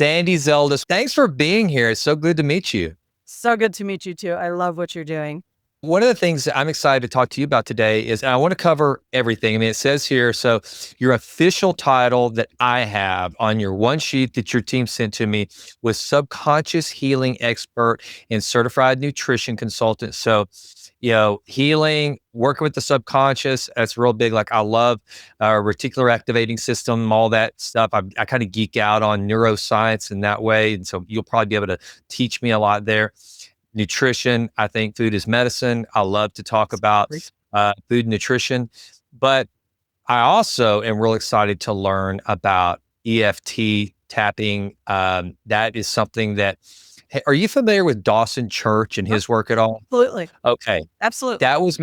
Sandy Zeldes, thanks for being here. It's so good to meet you. So good to meet you too. I love what you're doing. One of the things that I'm excited to talk to you about today is, and I want to cover everything. I mean, it says here, so your official title that I have on your one sheet that your team sent to me was subconscious healing expert and certified nutrition consultant. So, healing, working with the subconscious, that's real big. Like I love reticular activating system, all that stuff. I kind of geek out on neuroscience in that way. And so you'll probably be able to teach me a lot there. Nutrition, I think food is medicine. I love to talk about food and nutrition, but I also am real excited to learn about EFT tapping. That is something that, hey, are you familiar with Dawson Church and his work at all? Absolutely. Okay. Absolutely. That was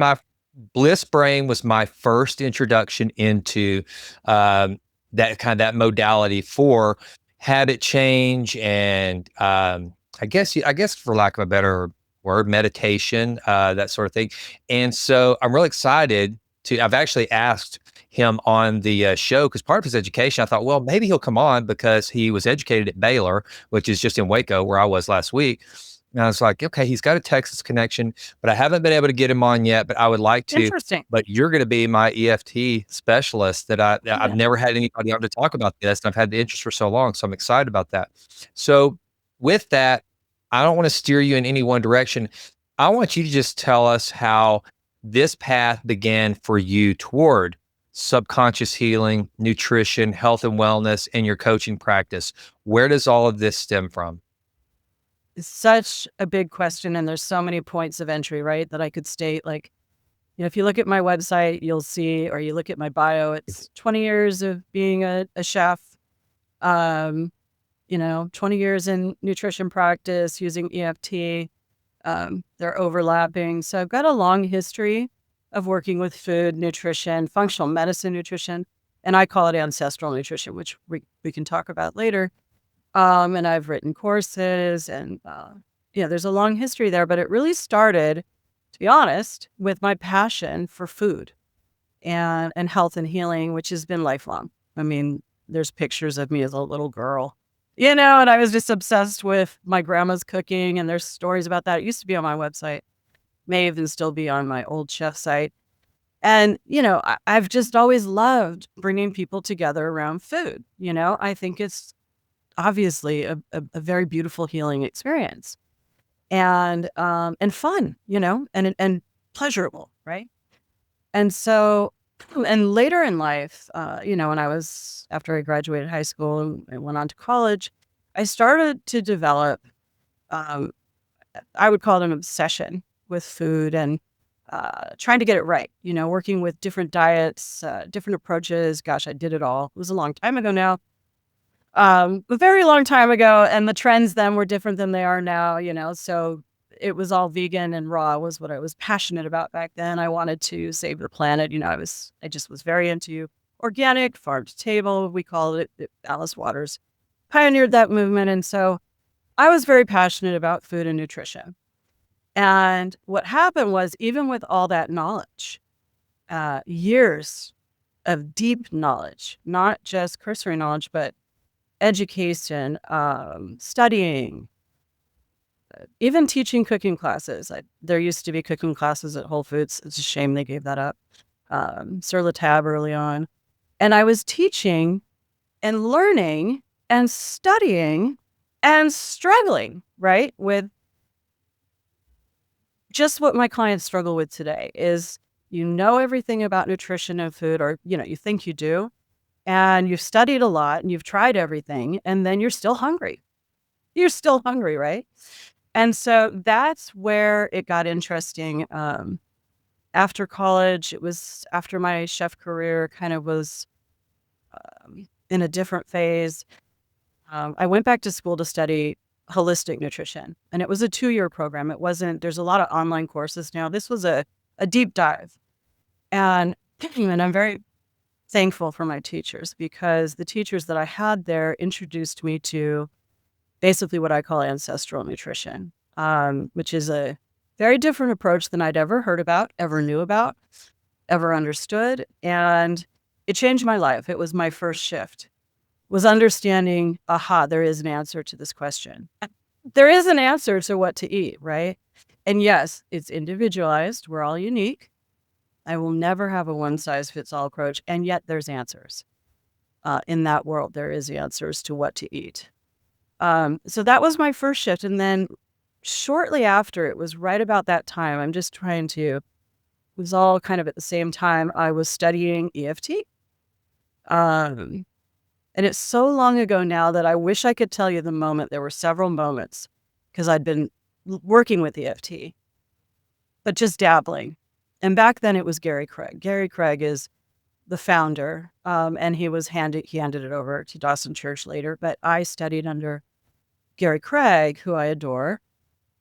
Bliss Brain was my first introduction into that modality for habit change and I guess for lack of a better word, meditation, that sort of thing. And so I'm really excited I've actually asked him on the show because part of his education, I thought, well, maybe he'll come on because he was educated at Baylor, which is just in Waco, where I was last week. And I was like, okay, he's got a Texas connection, but I haven't been able to get him on yet, but I would like to. Interesting. But you're going to be my EFT specialist I've never had anybody on to talk about this. And I've had the interest for so long. So I'm excited about that. So with that, I don't want to steer you in any one direction. I want you to just tell us how this path began for you toward subconscious healing, nutrition, health and wellness, and your coaching practice. Where does all of this stem from? It's such a big question, and there's so many points of entry, right, that I could state. Like, if you look at my website, you'll see, or you look at my bio, it's 20 years of being a chef, 20 years in nutrition practice using EFT. They're overlapping. So I've got a long history of working with food, nutrition, functional medicine nutrition, and I call it ancestral nutrition, which we can talk about later. And I've written courses and, there's a long history there, but it really started, to be honest, with my passion for food and health and healing, which has been lifelong. I mean, there's pictures of me as a little girl, and I was just obsessed with my grandma's cooking, and there's stories about that. It used to be on my website, may even still be on my old chef site. And, I've just always loved bringing people together around food. I think it's obviously a very beautiful healing experience and fun, and pleasurable. Right. And so, and later in life, after I graduated high school and went on to college, I started to develop, I would call it an obsession with food and trying to get it right, working with different diets, different approaches. Gosh, I did it all. It was a long time ago now. A very long time ago, and the trends then were different than they are now, so it was all vegan and raw was what I was passionate about back then. I wanted to save the planet. I just was very into organic, farm to table. We called it. Alice Waters pioneered that movement. And so I was very passionate about food and nutrition. And what happened was, even with all that knowledge, years of deep knowledge, not just cursory knowledge, but education, studying, even teaching cooking classes. There used to be cooking classes at Whole Foods. It's a shame they gave that up. Sur La Table early on. And I was teaching and learning and studying and struggling, right, with just what my clients struggle with today is, everything about nutrition and food, or, you think you do, and you've studied a lot and you've tried everything, and then you're still hungry. You're still hungry, right? And so that's where it got interesting. After college, it was after my chef career kind of was in a different phase. I went back to school to study holistic nutrition, and it was a 2-year program. It wasn't, there's a lot of online courses now. This was a deep dive. And I'm very thankful for my teachers, because the teachers that I had there introduced me to basically what I call ancestral nutrition, which is a very different approach than I'd ever heard about, ever knew about, ever understood. And it changed my life. It was my first shift was understanding, there is an answer to this question. There is an answer to what to eat, right? And yes, it's individualized. We're all unique. I will never have a one-size-fits-all approach, and yet there's answers. In that world, there is answers to what to eat. So that was my first shift. And then shortly after, it was right about that time, it was all kind of at the same time, I was studying EFT. And it's so long ago now that I wish I could tell you the moment. There were several moments because I'd been working with EFT, but just dabbling. And back then it was Gary Craig. Gary Craig is the founder, and he handed it over to Dawson Church later. But I studied under Gary Craig, who I adore,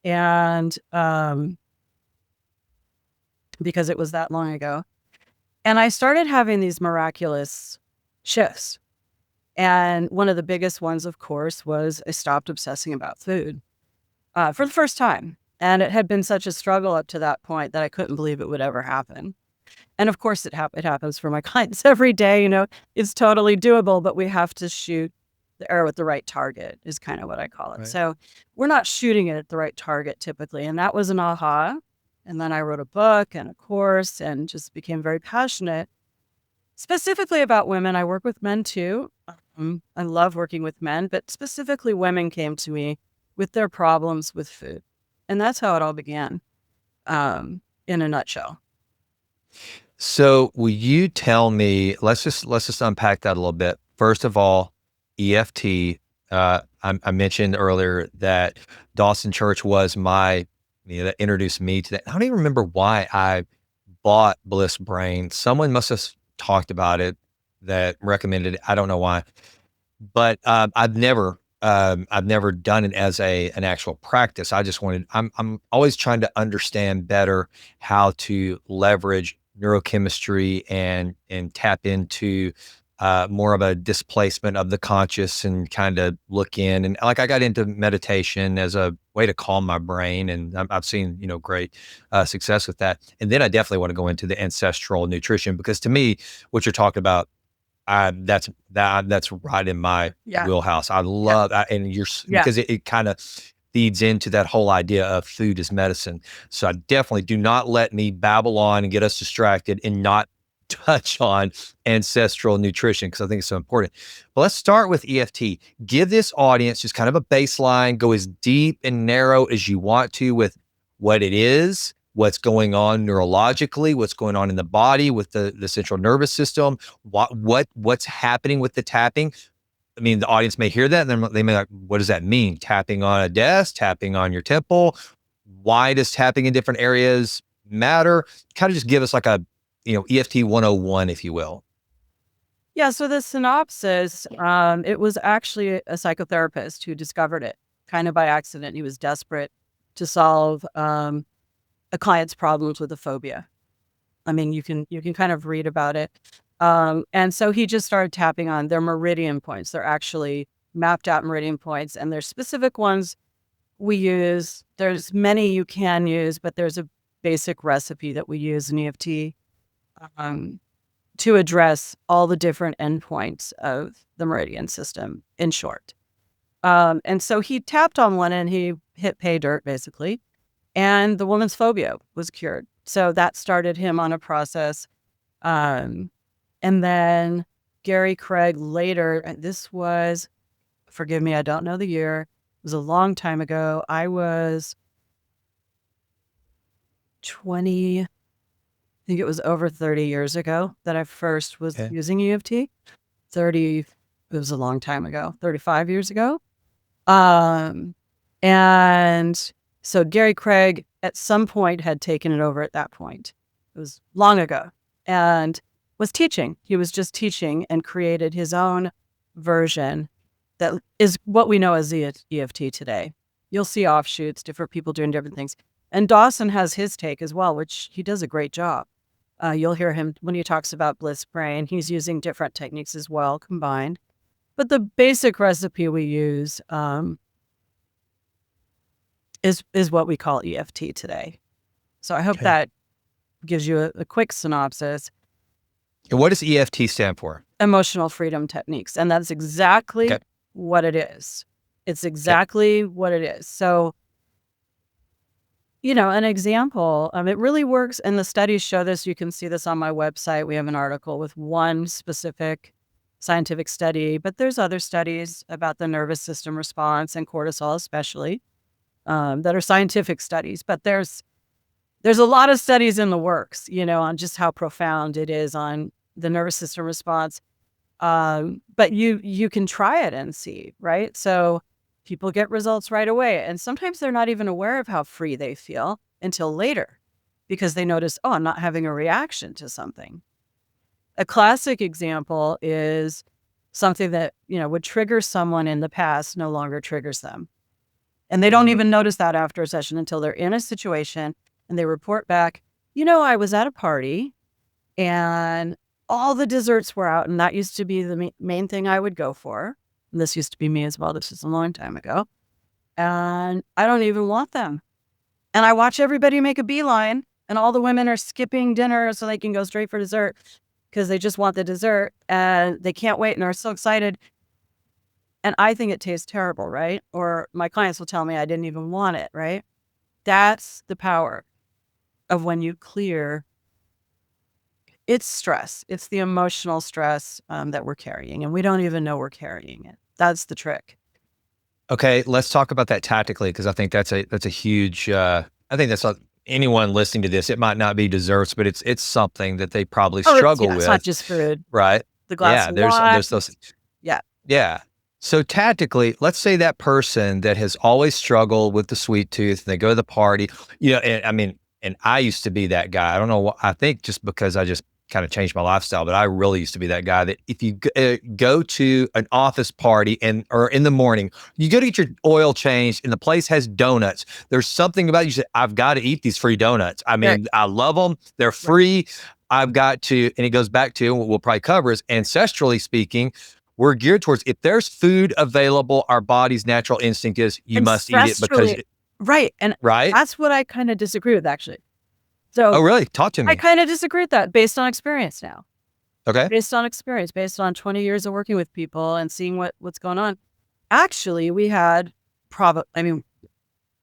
and because it was that long ago. And I started having these miraculous shifts. And one of the biggest ones, of course, was I stopped obsessing about food for the first time. And it had been such a struggle up to that point that I couldn't believe it would ever happen. And of course, it happens for my clients every day. It's totally doable, but we have to shoot the arrow at the right target is kind of what I call it. Right. So we're not shooting it at the right target typically. And that was an aha. And then I wrote a book and a course and just became very passionate, specifically about women. I work with men too. I love working with men, but specifically women came to me with their problems with food. And that's how it all began, in a nutshell. So will you tell me, let's just unpack that a little bit. First of all, EFT, I mentioned earlier that Dawson Church was that introduced me to that. I don't even remember why I bought Bliss Brain. Someone must have talked about it that recommended it. I don't know why, but I've never done it as an actual practice. I'm always trying to understand better how to leverage neurochemistry and tap into more of a displacement of the conscious and kind of look in. And like I got into meditation as a way to calm my brain, and I've seen great success with that. And then I definitely want to go into the ancestral nutrition, because to me, what you're talking about, that's right in my wheelhouse. I love because it kind of feeds into that whole idea of food as medicine. So I definitely do not let me babble on and get us distracted and not touch on ancestral nutrition, because I think it's so important. But let's start with EFT. Give this audience just kind of a baseline, go as deep and narrow as you want to with what it is, what's going on neurologically, what's going on in the body with the central nervous system, what's happening with the tapping. I mean, the audience may hear that and then they may like, what does that mean? Tapping on a desk, tapping on your temple. Why does tapping in different areas matter? Kind of just give us like a EFT 101, if you will. Yeah. So the synopsis, it was actually a psychotherapist who discovered it kind of by accident. He was desperate to solve a client's problems with a phobia. I mean, you can kind of read about it. And so he just started tapping on their meridian points. They're actually mapped out meridian points, and there's specific ones we use. There's many you can use, but there's a basic recipe that we use in EFT to address all the different endpoints of the meridian system, in short. And so he tapped on one and he hit pay dirt, basically. And the woman's phobia was cured. So that started him on a process. And then Gary Craig later, this was, forgive me, I don't know the year. It was a long time ago. I was 20, I think it was over 30 years ago that I first was using EFT. 30, it was a long time ago, 35 years ago. And so Gary Craig at some point had taken it over at that point. It was long ago, and was teaching. He was just teaching and created his own version that is what we know as EFT today. You'll see offshoots, different people doing different things. And Dawson has his take as well, which he does a great job. You'll hear him when he talks about Bliss Brain. He's using different techniques as well combined. But the basic recipe we use is what we call EFT today. So I hope that gives you a quick synopsis. And what does EFT stand for? emotional freedom techniques. And that's exactly Okay. what it is. It's Okay. exactly what it is. So, an example, it really works. And the studies show this. You can see this on my website. We have an article with one specific scientific study, but there's other studies about the nervous system response and cortisol, especially, that are scientific studies. But there's a lot of studies in the works, on just how profound it is on the nervous system response. But you can try it and see, right? So people get results right away. And sometimes they're not even aware of how free they feel until later because they notice, oh, I'm not having a reaction to something. A classic example is something that, would trigger someone in the past no longer triggers them. And they don't even notice that after a session until they're in a situation and they report back, I was at a party and all the desserts were out, and that used to be the main thing I would go for. And this used to be me as well. This is a long time ago. And I don't even want them. And I watch everybody make a beeline, and all the women are skipping dinner so they can go straight for dessert because they just want the dessert and they can't wait and are so excited. And I think it tastes terrible, right? Or my clients will tell me I didn't even want it, right? That's the power of when you clear. It's stress. It's the emotional stress that we're carrying, and we don't even know we're carrying it. That's the trick. Okay, let's talk about that tactically because I think that's a huge. I think that's anyone listening to this. It might not be desserts, but it's something that they probably struggle It's not with, just food. right? The glass Yeah, of there's wine. those. Yeah. Yeah. So tactically, let's say that person that has always struggled with the sweet tooth, and they go to the party, and I mean, and I used to be that guy. I don't know what I think just because I just kind of changed my lifestyle, but I really used to be that guy that if you go to an office party or in the morning, you go to get your oil changed and the place has donuts. There's something about you say, I've got to eat these free donuts. I mean, Right. I love them. They're free. I've got to, and it goes back to what we'll probably cover is ancestrally speaking, we're geared towards if there's food available, our body's natural instinct is you must eat it because, right. And right? that's what I kind of disagree with, actually. Oh, So really? Talk to I me. kind of disagree with that based on experience now. Okay. Based on experience, based on 20 years of working with people and seeing what's going on. Actually, we had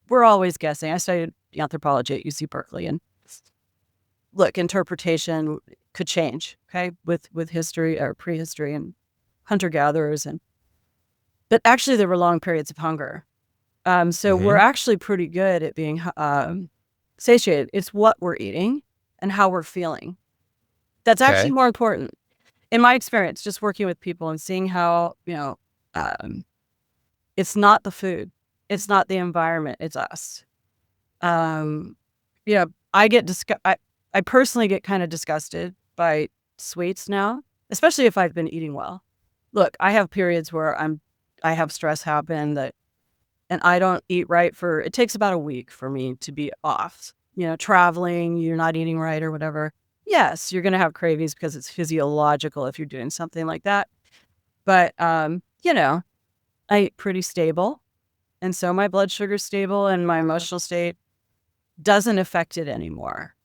we're always guessing. I studied anthropology at UC Berkeley, and look, interpretation could change, okay, with history or prehistory and hunter-gatherers, but actually there were long periods of hunger. So we're actually pretty good at being satiated. It's what we're eating and how we're feeling. That's actually Okay. more important. In my experience, just working with people and seeing how, it's not the food, it's not the environment, it's us. Um, I get I personally get kind of disgusted by sweets now, especially if I've been eating well. Look, I have periods where I have stress happen and I don't eat right it takes about a week for me to be off. Traveling, you're not eating right or whatever. Yes, you're going to have cravings because it's physiological if you're doing something like that. But, I eat pretty stable. And so my blood sugar's stable and my emotional state doesn't affect it anymore.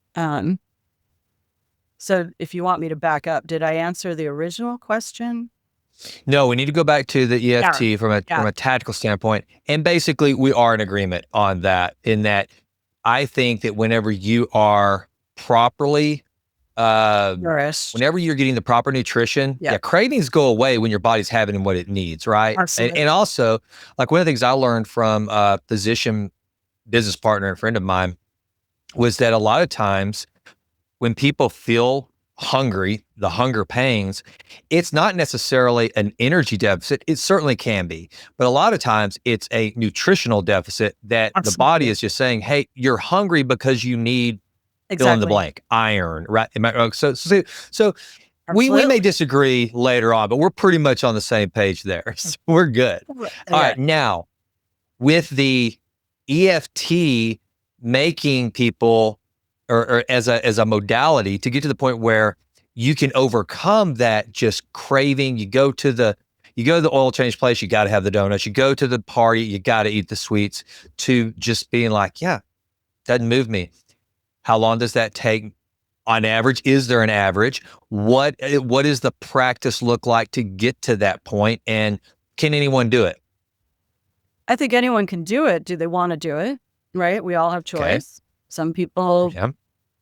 So if you want me to back up, did I answer the original question? No, we need to go back to the Yeah. EFT from Yeah. a tactical standpoint. And basically, we are in agreement on that. In that, I think that whenever you are properly, Nourished. whenever you're getting the proper nutrition, Yeah. cravings go away when your body's having what it needs, right? Absolutely. And also, like one of the things I learned from a physician business partner, a friend of mine, was that a lot of times when people feel hungry, the hunger pangs, it's not necessarily an energy deficit. It certainly can be, but a lot of times it's a nutritional deficit that the body Absolutely. is just saying, "Hey, you're hungry because you need fill in the Exactly. blank, iron." Right? So we may Absolutely. disagree later on, but we're pretty much on the same page there. So we're good. All Yeah. right, now with the EFT making people or as a modality to get to the point where you can overcome that just craving. You go to the oil change place, you got to have the donuts. You go to the party, you got to eat the sweets, to just being like, yeah, doesn't move me. How long does that take? on average, is there an average? What does the practice look like to get to that point? And can anyone do it? I think anyone can do it. Do they want to do it? Right? We all have Okay. choice. Some people, Yeah.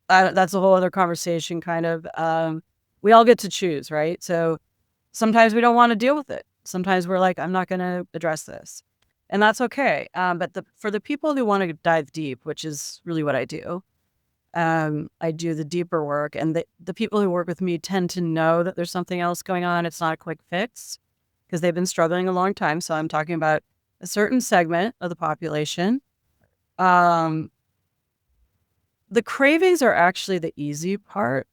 that's a whole other conversation, kind of. We all get to choose, right? So sometimes we don't want to deal with it. Sometimes we're like, I'm not going to address this. And that's okay. But for the people who want to dive deep, which is really what I do the deeper work. And the people who work with me tend to know that there's something else going on. It's not a quick fix because they've been struggling a long time. So I'm talking about a certain segment of the population. The cravings are actually the easy part.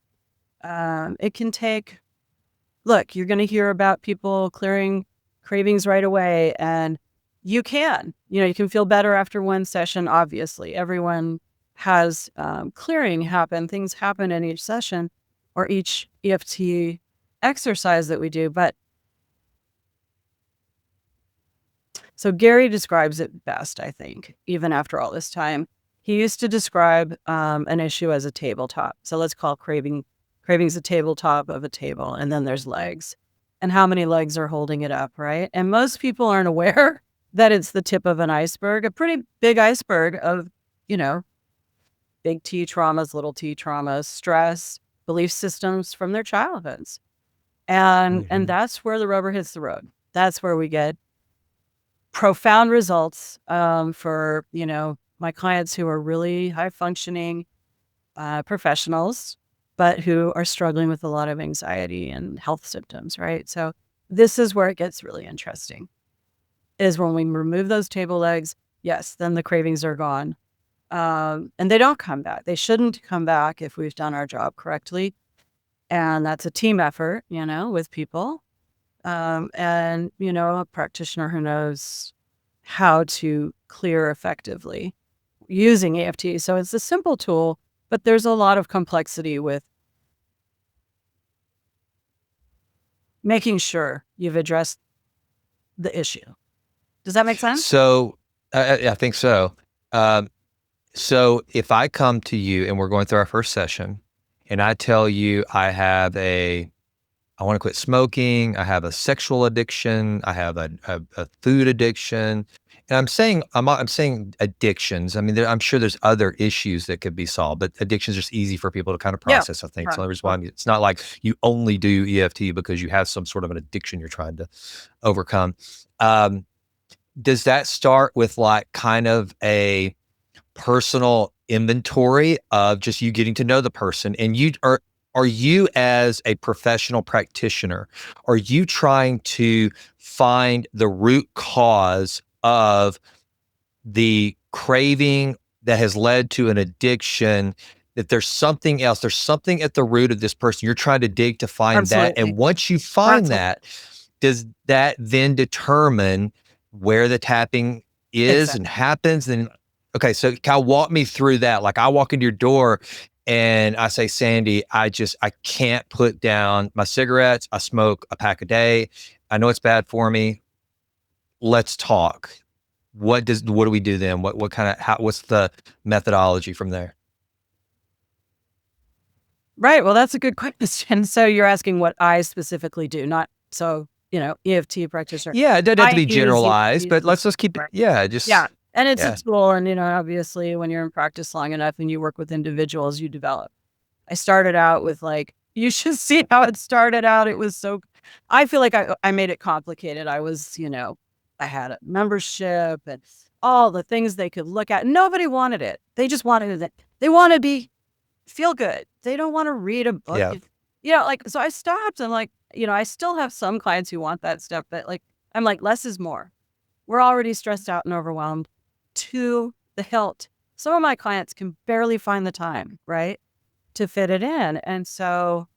It can take, look, you're going to hear about people clearing cravings right away, and you can feel better after one session. Obviously, everyone has clearing happen. Things happen in each session or each EFT exercise that we do. But so Gary describes it best, I think, even after all this time. He used to describe an issue as a tabletop. So let's call cravings a tabletop of a table, and then there's legs. And how many legs are holding it up, right? And most people aren't aware that it's the tip of an iceberg, a pretty big iceberg of, big T traumas, little T traumas, stress, belief systems from their childhoods. And that's where the rubber hits the road. That's where we get profound results for, my clients who are really high functioning professionals, but who are struggling with a lot of anxiety and health symptoms, right? So this is where it gets really interesting, is when we remove those table legs, yes, then the cravings are gone. And they don't come back. They shouldn't come back if we've done our job correctly. And that's a team effort, with people. And, a practitioner who knows how to clear effectively using EFT. So it's a simple tool, but there's a lot of complexity with making sure you've addressed the issue. Does that make sense? So I think so. So if I come to you and we're going through our first session and I tell you I want to quit smoking, I have a sexual addiction, I have a food addiction, and I'm saying addictions. I mean, I'm sure there's other issues that could be solved, but addictions are just easy for people to kind of Yeah. process, I think. Right. So the reason why it's not like you only do EFT because you have some sort of an addiction you're trying to overcome. Does that start with like kind of a personal inventory of just you getting to know the person, and are you as a professional practitioner, are you trying to find the root cause of the craving that has led to an addiction, that there's something else, there's something at the root of this person, you're trying to dig to find that, Absolutely. and once you find Absolutely. that, does that then determine where the tapping is and Exactly. happens? And okay, so kind of walk me through that. Like I walk into your door and I say, Sandy, I can't put down my cigarettes. I smoke a pack a day. I know it's bad for me. Let's talk. What do we do then? What kind of what's the methodology from there? Right. Well, that's a good question. So you're asking what I specifically do, not so, EFT practitioner. Yeah, it doesn't have to I be use generalized, EFT but let's just keep it. right. Yeah, Yeah. And it's a yeah. tool. And, obviously when you're in practice long enough and you work with individuals, you develop. I started out with you should see how it started out. It was I feel like I made it complicated. I was, I had a membership and all the things they could look at. Nobody wanted it. They just wanted it. They want to feel good. They don't want to read a book. Yeah. So I stopped and I still have some clients who want that stuff, but I'm like, less is more. We're already stressed out and overwhelmed to the hilt. Some of my clients can barely find the time, right, to fit it in. And so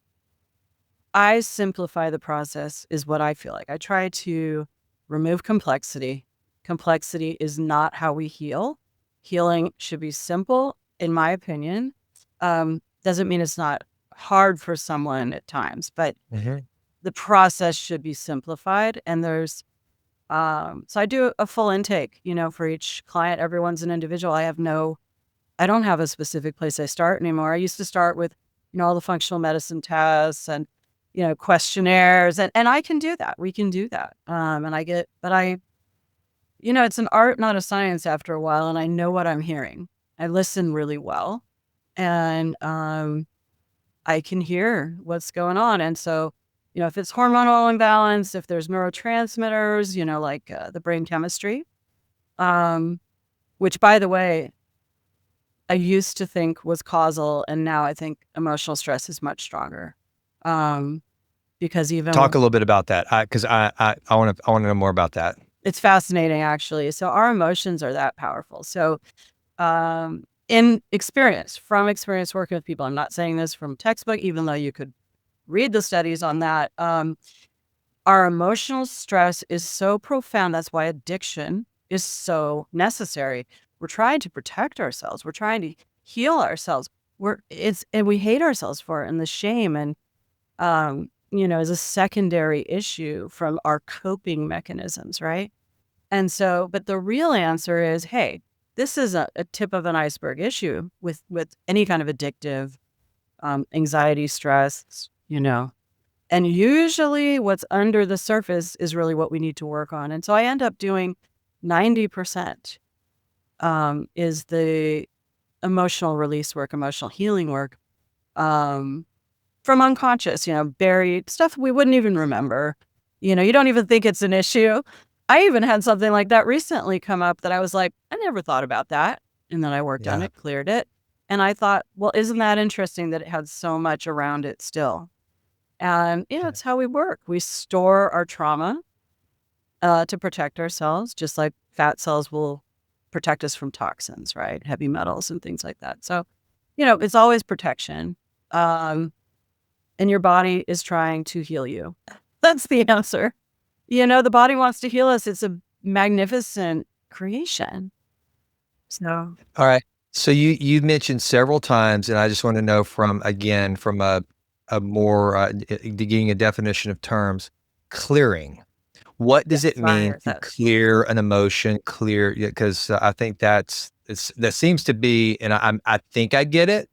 I simplify the process is what I feel like. I try to remove complexity. Complexity is not how we heal. Healing should be simple, in my opinion. Doesn't mean it's not hard for someone at times, but Mhm. the process should be simplified. And so I do a full intake, for each client. Everyone's an individual. I don't have a specific place I start anymore. I used to start with all the functional medicine tests and, questionnaires. And I can do that. We can do that. It's an art, not a science after a while. And I know what I'm hearing. I listen really well. And I can hear what's going on. And so, if it's hormonal imbalance, if there's neurotransmitters, like the brain chemistry, which, by the way, I used to think was causal, and now I think emotional stress is much stronger. Because Talk a little bit about that, because I want to know more about that. It's fascinating, actually. So our emotions are that powerful. So from experience working with people, I'm not saying this from textbook, even though you could read the studies on that. Our emotional stress is so profound. That's why addiction is so necessary. We're trying to protect ourselves. We're trying to heal ourselves. And we hate ourselves for it. And the shame and, is a secondary issue from our coping mechanisms, right? And so, but the real answer is, hey, this is a tip of an iceberg issue with any kind of addictive anxiety, stress, And usually what's under the surface is really what we need to work on. And so I end up doing 90% is the emotional release work, emotional healing work from unconscious, buried stuff we wouldn't even remember. You don't even think it's an issue. I even had something like that recently come up that I was like, I never thought about that. And then I worked on it, cleared it. And I thought, well, isn't that interesting that it had so much around it still? And, it's how we work. We store our trauma to protect ourselves, just like fat cells will protect us from toxins, right? Heavy metals and things like that. So, it's always protection. And your body is trying to heal you. That's the answer. The body wants to heal us. It's a magnificent creation. So, All right. So you've mentioned several times, and I just want to know from a more getting a definition of terms, clearing. What does it mean to clear an emotion? Because I think that seems to be, and I think I get it,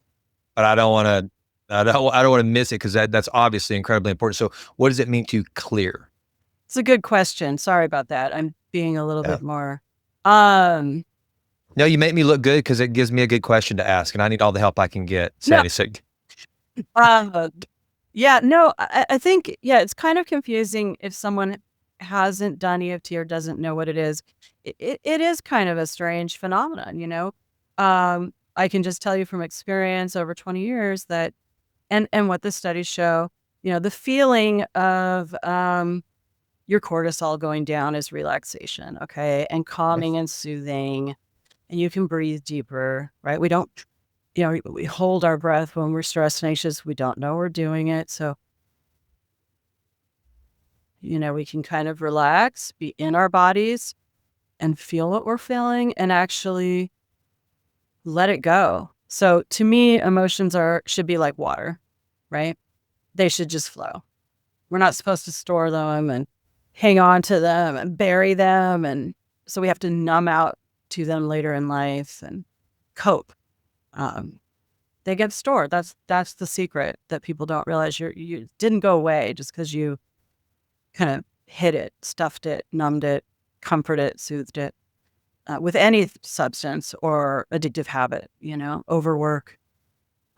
but I don't want to miss it because that's obviously incredibly important. So what does it mean to clear? It's a good question. Sorry about that. I'm being a little bit more. No, you make me look good because it gives me a good question to ask, and I need all the help I can get, Sandy. I think, it's kind of confusing if someone hasn't done EFT or doesn't know what it is. It is kind of a strange phenomenon, I can just tell you from experience over 20 years that, and what the studies show, the feeling of your cortisol going down is relaxation, okay? And calming and soothing, and you can breathe deeper, right? We don't, we hold our breath when we're stressed and anxious. We don't know we're doing it. So, we can kind of relax, be in our bodies and feel what we're feeling and actually let it go. So to me, emotions should be like water, right? They should just flow. We're not supposed to store them and hang on to them and bury them. And so we have to numb out to them later in life and cope. They get stored. That's the secret that people don't realize. You didn't go away just because you kind of hid it, stuffed it, numbed it, comforted it, soothed it. With any substance or addictive habit, overwork,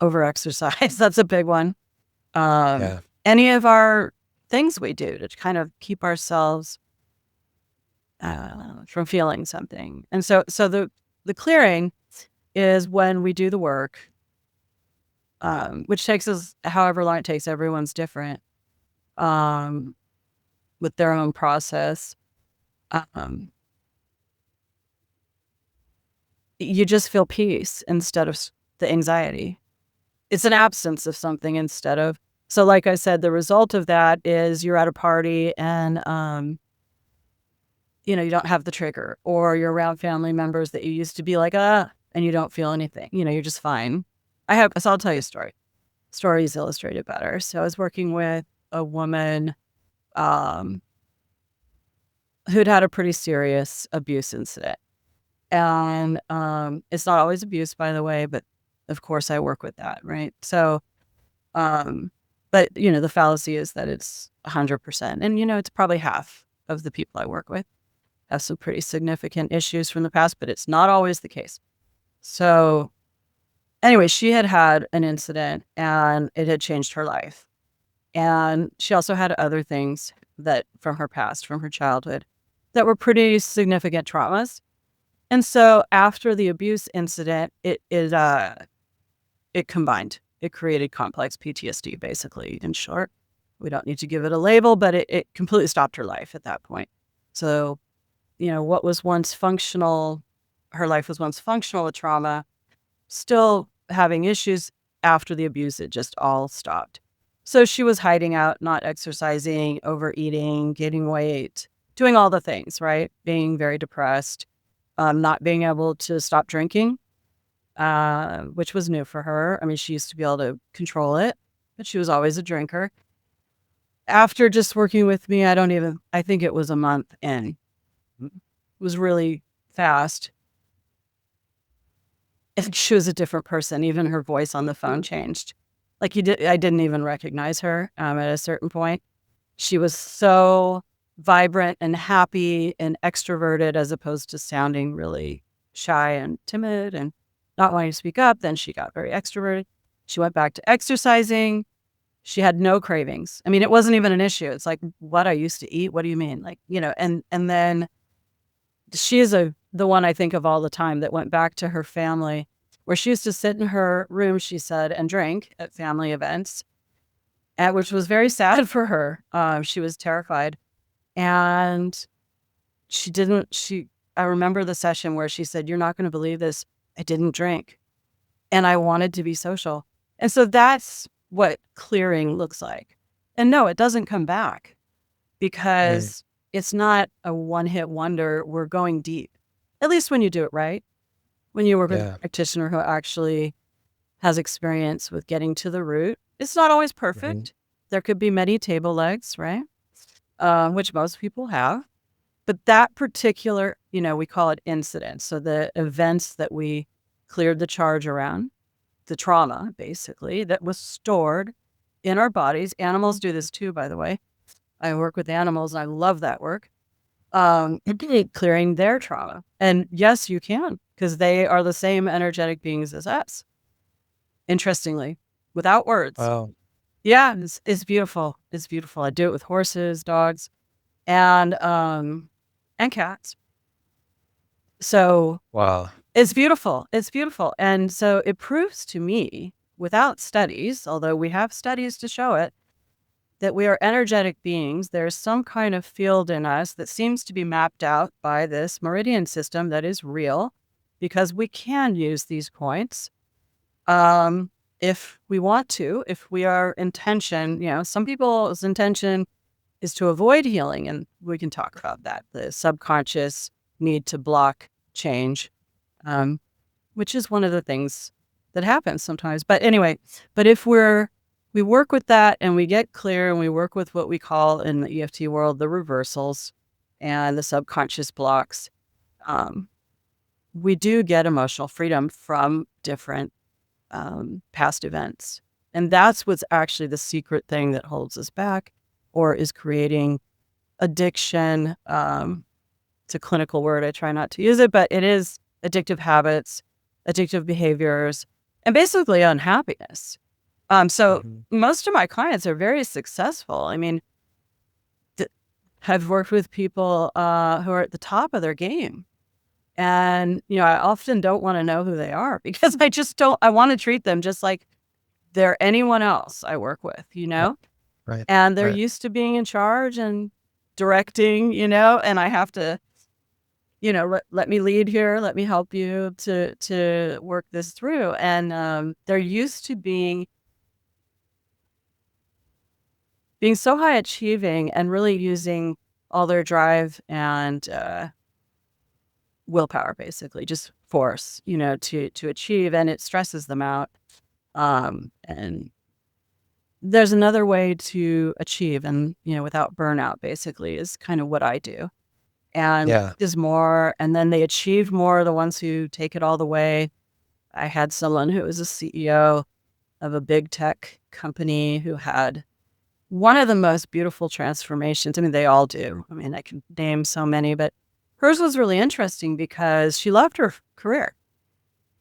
overexercise, that's a big one. Any of our things we do to kind of keep ourselves from feeling something. And so the clearing is when we do the work, which takes us however long it takes. Everyone's different with their own process. You just feel peace instead of the anxiety. It's an absence of something instead of. So like I said, the result of that is you're at a party and, you don't have the trigger, or you're around family members that you used to be like, and you don't feel anything, you're just fine. So I'll tell you a story. Stories illustrate it better. So I was working with a woman who'd had a pretty serious abuse incident. And it's not always abuse, by the way, but of course I work with that, right? So But, the fallacy is that it's 100%. And, it's probably half of the people I work with have some pretty significant issues from the past, but it's not always the case. So anyway, she had had an incident and it had changed her life. And she also had other things that from her past, from her childhood, that were pretty significant traumas. And so after the abuse incident, it combined. It created complex PTSD, basically, in short. We don't need to give it a label, but it completely stopped her life at that point. So, what was once functional, her life was once functional with trauma, still having issues after the abuse, it just all stopped. So she was hiding out, not exercising, overeating, gaining weight, doing all the things, right? Being very depressed, not being able to stop drinking, which was new for her. I mean, she used to be able to control it, but she was always a drinker. After just working with me, I think it was a month in. It was really fast. And she was a different person. Even her voice on the phone changed. I didn't even recognize her at a certain point. She was so vibrant and happy and extroverted as opposed to sounding really shy and timid and not wanting to speak up. Then she got very extroverted. She went back to exercising. She had no cravings. I mean, it wasn't even an issue. It's like, what I used to eat. What do you mean? And then she is the one I think of all the time that went back to her family where she used to sit in her room, she said, and drink at family events, which was very sad for her. She was terrified. And I remember the session where she said, "You're not going to believe this. I didn't drink and I wanted to be social." And so that's what clearing looks like. And no, it doesn't come back because it's not a one-hit wonder. We're going deep, at least when you do it right. When you work with a practitioner who actually has experience with getting to the root, it's not always perfect. There could be many table legs, right? Which most people have. But that particular, we call it incident. So the events that we cleared the charge around, the trauma, basically, that was stored in our bodies. Animals do this too, by the way. I work with animals and I love that work. Clearing their trauma. And yes, you can, because they are the same energetic beings as us. Interestingly, without words. Wow. Yeah, it's beautiful. It's beautiful. I do it with horses, dogs, and cats. So Wow. it's beautiful. It's beautiful. And so it proves to me, without studies, although we have studies to show it, that we are energetic beings. There's some kind of field in us that seems to be mapped out by this meridian system that is real, because we can use these points if we want to, if we are intention. Some people's intention is to avoid healing, and we can talk about that. The subconscious need to block change, which is one of the things that happens sometimes. But anyway, if we work with that and we get clear and we work with what we call in the EFT world, the reversals and the subconscious blocks, we do get emotional freedom from different past events. And that's what's actually the secret thing that holds us back or is creating addiction. It's a clinical word. I try not to use it, but it is addictive habits, addictive behaviors, and basically unhappiness. So most of my clients are very successful. I mean, I've worked with people who are at the top of their game. And, I often don't want to know who they are because I want to treat them just like they're anyone else I work with, Right. And they're used to being in charge and directing, and I have to, let me lead here. Let me help you to work this through. And they're used to being so high achieving and really using all their drive and willpower, basically just force, to achieve, and it stresses them out. And there's another way to achieve and, without burnout, basically, is kind of what I do. And is more, and then they achieve more, the ones who take it all the way. I had someone who was a CEO of a big tech company who had one of the most beautiful transformations. I mean, they all do. I mean, I can name so many, but hers was really interesting because she loved her career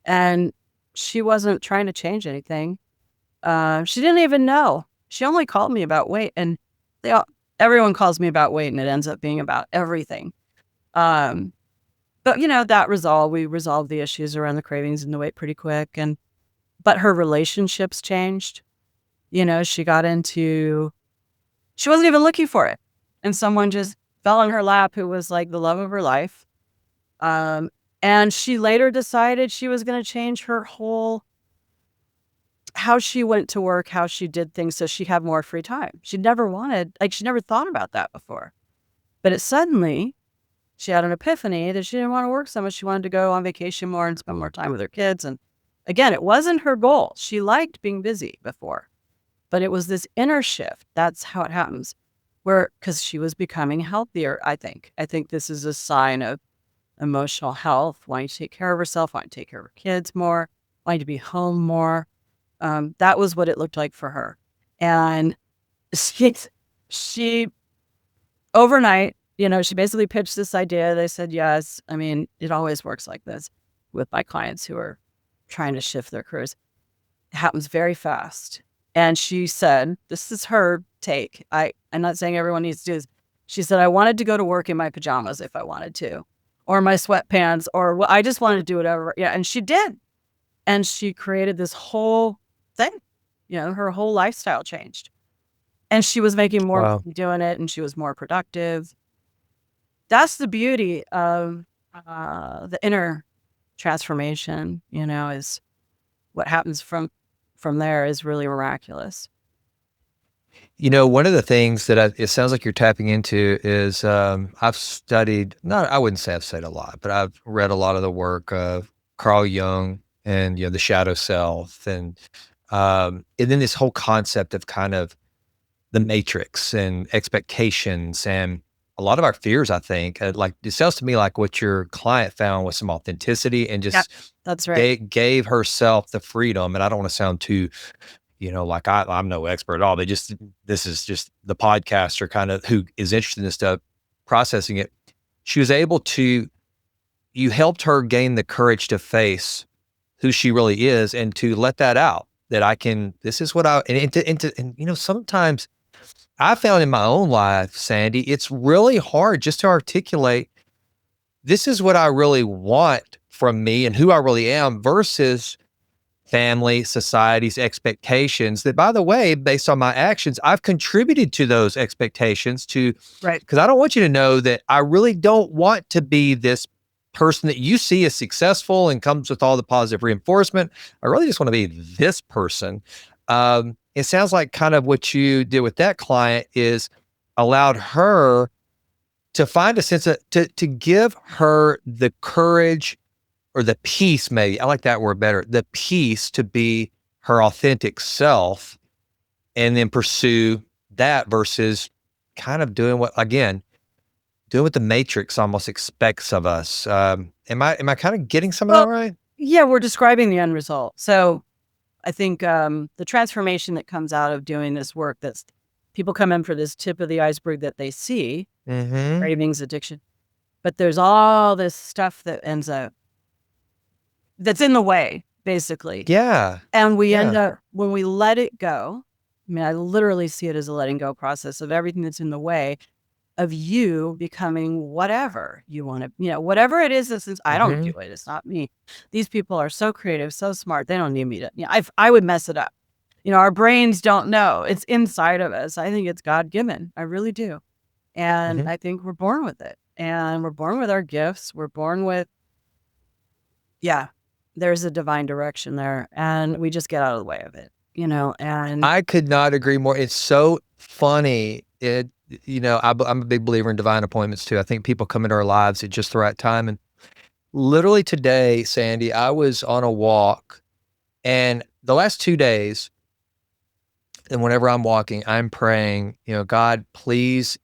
and she wasn't trying to change anything. She didn't even know. She only called me about weight, and everyone calls me about weight, and it ends up being about everything. Um, but we resolved the issues around the cravings and the weight pretty quick, but her relationships changed. She got into she wasn't even looking for it. And someone just fell in her lap who was like the love of her life. Um, and she later decided she was going to change her whole how she went to work, how she did things so she had more free time. She never thought about that before. But she had an epiphany that she didn't want to work so much. She wanted to go on vacation more and spend more time with her kids. And again, it wasn't her goal. She liked being busy before. But it was this inner shift. That's how it happens. Because she was becoming healthier, I think. I think this is a sign of emotional health, wanting to take care of herself, wanting to take care of her kids more, wanting to be home more. That was what it looked like for her. And she overnight, she basically pitched this idea. They said yes. I mean, it always works like this with my clients who are trying to shift their careers. It happens very fast. And she said, this is her take. I'm not saying everyone needs to do this. She said, I wanted to go to work in my pajamas if I wanted to, or my sweatpants, or I just wanted to do whatever. Yeah. And she did. And she created this whole thing. Her whole lifestyle changed. And she was making more Wow. money doing it, and she was more productive. That's the beauty of the inner transformation, is what happens from there is really miraculous. One of the things that it sounds like you're tapping into is I've studied, I wouldn't say I've studied a lot, but I've read a lot of the work of Carl Jung and, the shadow self. And then this whole concept of kind of the matrix and expectations and a lot of our fears, I think, like it sounds to me like what your client found was some authenticity and Yeah, just that's right. gave herself the freedom. And I don't want to sound too like I'm no expert at all. This is just the podcaster kind of who is interested in this stuff, processing it. She was able to, you helped her gain the courage to face who she really is and to let that out that this is what and sometimes I found in my own life, Sandy, it's really hard just to articulate, this is what I really want from me and who I really am versus family, society's expectations that, by the way, based on my actions, I've contributed to those expectations Right. because I don't want you to know that I really don't want to be this person that you see as successful and comes with all the positive reinforcement. I really just want to be this person. It sounds like kind of what you did with that client is allowed her to find a sense of, to give her the courage or the peace, maybe I like that word better, the peace to be her authentic self and then pursue that versus kind of doing what the matrix almost expects of us. Am I kind of getting some of that Well, right? yeah, we're describing the end result. So I think the transformation that comes out of doing this work, that's people come in for this tip of the iceberg that they see, Mm-hmm. cravings, addiction, but there's all this stuff that ends up that's in the way, basically. Yeah. And we end Yeah. up, when we let it go, I mean, I literally see it as a letting go process of everything that's in the way of you becoming whatever you want to, whatever it is. Since I don't do Mm-hmm. it, it's not me. These people are so creative, so smart. They don't need me to, I would mess it up. Our brains don't know. It's inside of us. I think it's God given. I really do. And Mm-hmm. I think we're born with it. And we're born with our gifts. We're born with, yeah, there's a divine direction there. And we just get out of the way of it, and I could not agree more. It's so funny. I'm a big believer in divine appointments too. I think people come into our lives at just the right time. And literally today, Sandy, I was on a walk and the last 2 days, and whenever I'm walking, I'm praying, God, please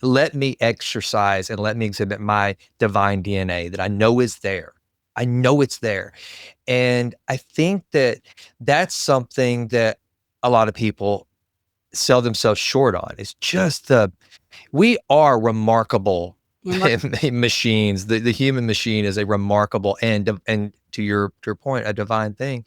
let me exercise and let me exhibit my divine DNA that I know is there. I know it's there. And I think that that's something that a lot of people sell themselves short on. It's just we are remarkable machines. The human machine is a remarkable and to your point, a divine thing.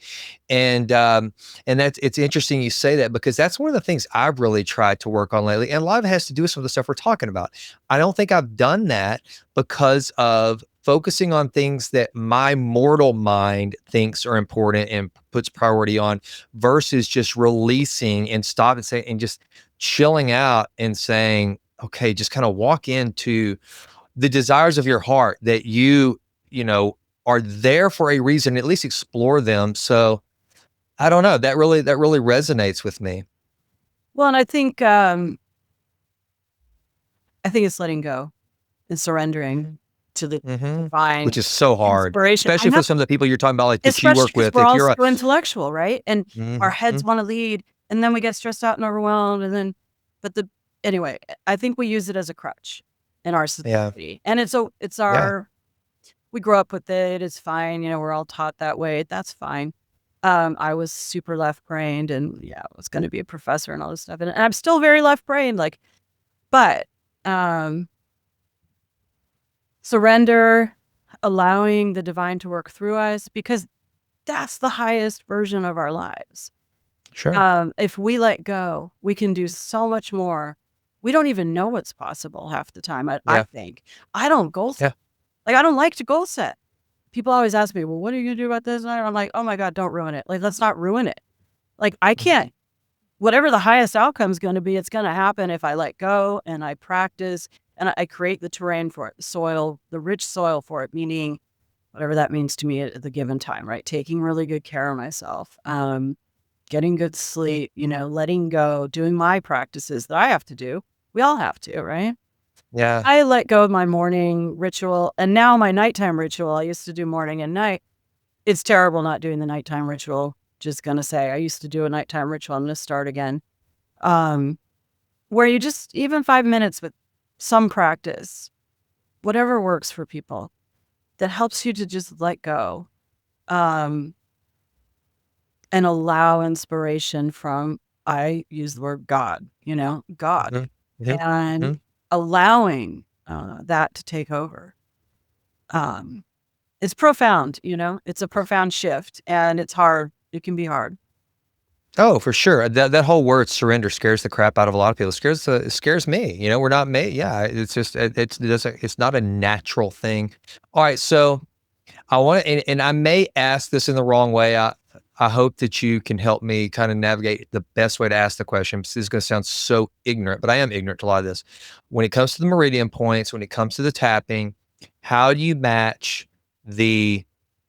And that's, it's interesting you say that, because that's one of the things I've really tried to work on lately. And a lot of it has to do with some of the stuff we're talking about. I don't think I've done that because of focusing on things that my mortal mind thinks are important and puts priority on, versus just releasing and stop and say, and just chilling out and saying, okay, just kind of walk into the desires of your heart that you know, are there for a reason, at least explore them. So I don't know, that really resonates with me. Well, and I think it's letting go and surrendering to the divine Which is so hard, inspiration. I especially know, for some of the people you're talking about, like that you especially work because with. we're If all you're a so intellectual, right? And our heads Mhm. want to lead, and then we get stressed out and overwhelmed, and then, anyway, I think we use it as a crutch in our Yeah, society, and it's yeah, our we grow up with it. It's fine, we're all taught that way. That's fine. I was super left brained, and yeah, I was going to be a professor and all this stuff, and I'm still very left brained, like, but um surrender, allowing the divine to work through us, because that's the highest version of our lives. sure. If we let go, we can do so much more. We don't even know what's possible half the time. I Yeah, think I don't goal set. yeah. Like, I don't like to goal set. People always ask me, well, what are you gonna do about this? And I'm like, oh my God, don't ruin it. Like, let's not ruin it. Like, I can't, whatever the highest outcome is going to be, it's going to happen if I let go and I practice and I create the terrain for it, the soil, the rich soil for it, meaning whatever that means to me at the given time, right? Taking really good care of myself, getting good sleep, letting go, doing my practices that I have to do. We all have to, right? Yeah. I let go of my morning ritual and now my nighttime ritual. I used to do morning and night. It's terrible not doing the nighttime ritual. Just gonna say, I used to do a nighttime ritual. I'm gonna start again. Um, where you just, even 5 minutes with some practice, whatever works for people, that helps you to just let go. Um, and allow inspiration from, I use the word God, God, Mhm. Mhm. and Mhm. allowing that to take over. Um, it's profound, it's a profound shift, and it's hard. It can be hard. Oh, for sure. That whole word surrender scares the crap out of a lot of people. It scares me. We're not made. Yeah, it's just it's not a natural thing. All right, so I want to, and I may ask this in the wrong way. I hope that you can help me kind of navigate the best way to ask the question. This is going to sound so ignorant, but I am ignorant to a lot of this. When it comes to the meridian points, when it comes to the tapping, how do you match the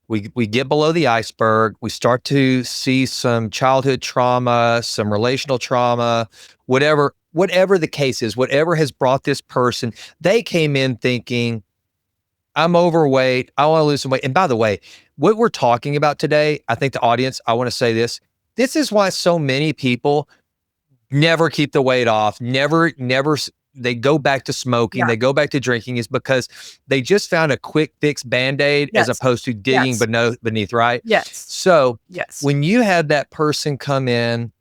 we get below the iceberg, we start to see some childhood trauma, some relational trauma, whatever the case is, whatever has brought this person, they came in thinking, I'm overweight. I want to lose some weight. And by the way, what we're talking about today, I think the audience, I want to say this. This is why so many people never keep the weight off, never, they go back to smoking, Yeah. they go back to drinking, is because they just found a quick fix band-aid as Yes. opposed to digging Yes. beneath, right? Yes. So Yes. when you had that person come in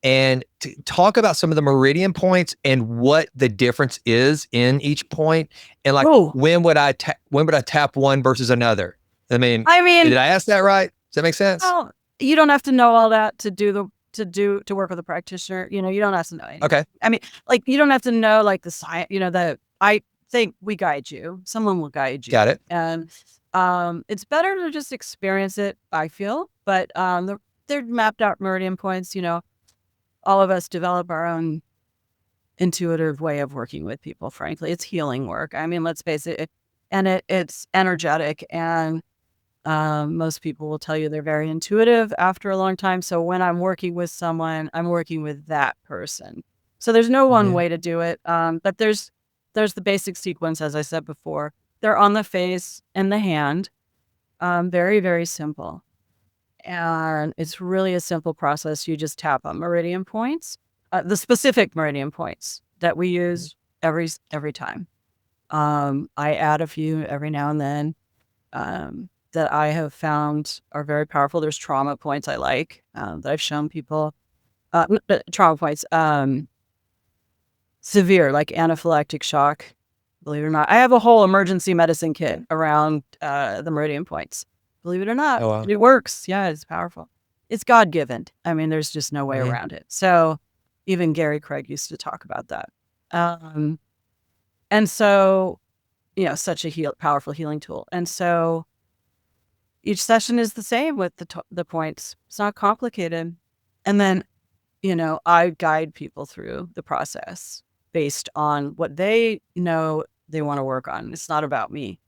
and talk about some of the meridian points and what the difference is in each point, and like Oh, when would I tap one versus another? I mean, I mean, did I ask that right? Does that make sense? well, you don't have to know all that to work with a practitioner. You don't have to know anything. Okay, I mean, like, you don't have to know, like, the science. I think we guide you. Someone will guide you, got it. and it's better to just experience it, I feel. But they're mapped out meridian points. All of us develop our own intuitive way of working with people. Frankly, it's healing work. I mean, let's face it, and it's energetic, and most people will tell you they're very intuitive after a long time. So when I'm working with someone, I'm working with that person. So there's no one Yeah. way to do it. But there's the basic sequence, as I said before. They're on the face and the hand. Very, very simple. And it's really a simple process. You just tap on meridian points, the specific meridian points that we use every time. I add a few every now and then. that I have found are very powerful. There's trauma points I like that I've shown people. Trauma points, severe, like anaphylactic shock. Believe it or not, I have a whole emergency medicine kit around the meridian points. Believe it or not, Oh, wow. it works. Yeah, it's powerful. It's God given. I mean, there's just no way Mhm. around it. So even Gary Craig used to talk about that. Um, and so, such a powerful healing tool. And so each session is the same with the points. It's not complicated. And then, I guide people through the process based on what they know they want to work on. It's not about me.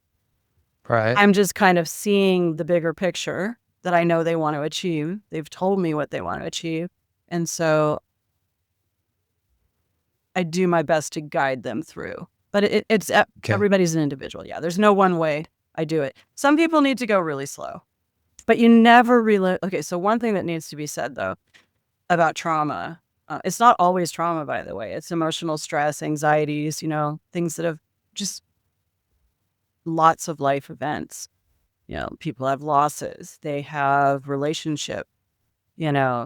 Right. I'm just kind of seeing the bigger picture that I know they want to achieve. They've told me what they want to achieve. And so I do my best to guide them through. But it's Okay. everybody's an individual. Yeah, there's no one way I do it. Some people need to go really slow, but you never really. Okay, so one thing that needs to be said though about trauma, it's not always trauma, by the way. It's emotional stress, anxieties, things that have just lots of life events. People have losses, they have relationship,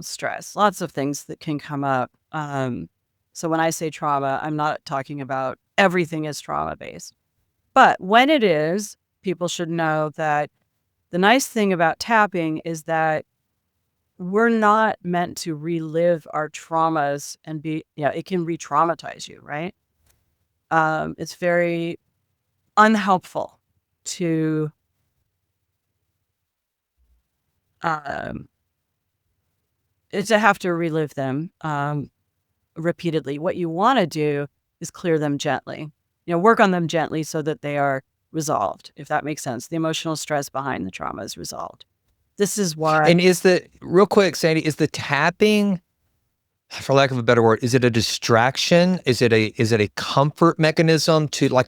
stress, lots of things that can come up. So when I say trauma, I'm not talking about everything is trauma based. But when it is, people should know that the nice thing about tapping is that we're not meant to relive our traumas and it can re-traumatize you, right? It's very unhelpful to um, have to relive them repeatedly. What you want to do is clear them gently, work on them gently so that they are resolved, if that makes sense. The emotional stress behind the trauma is resolved. This is why. And real quick, Sandy, is the tapping, for lack of a better word, is it a distraction? Is it a comfort mechanism to here's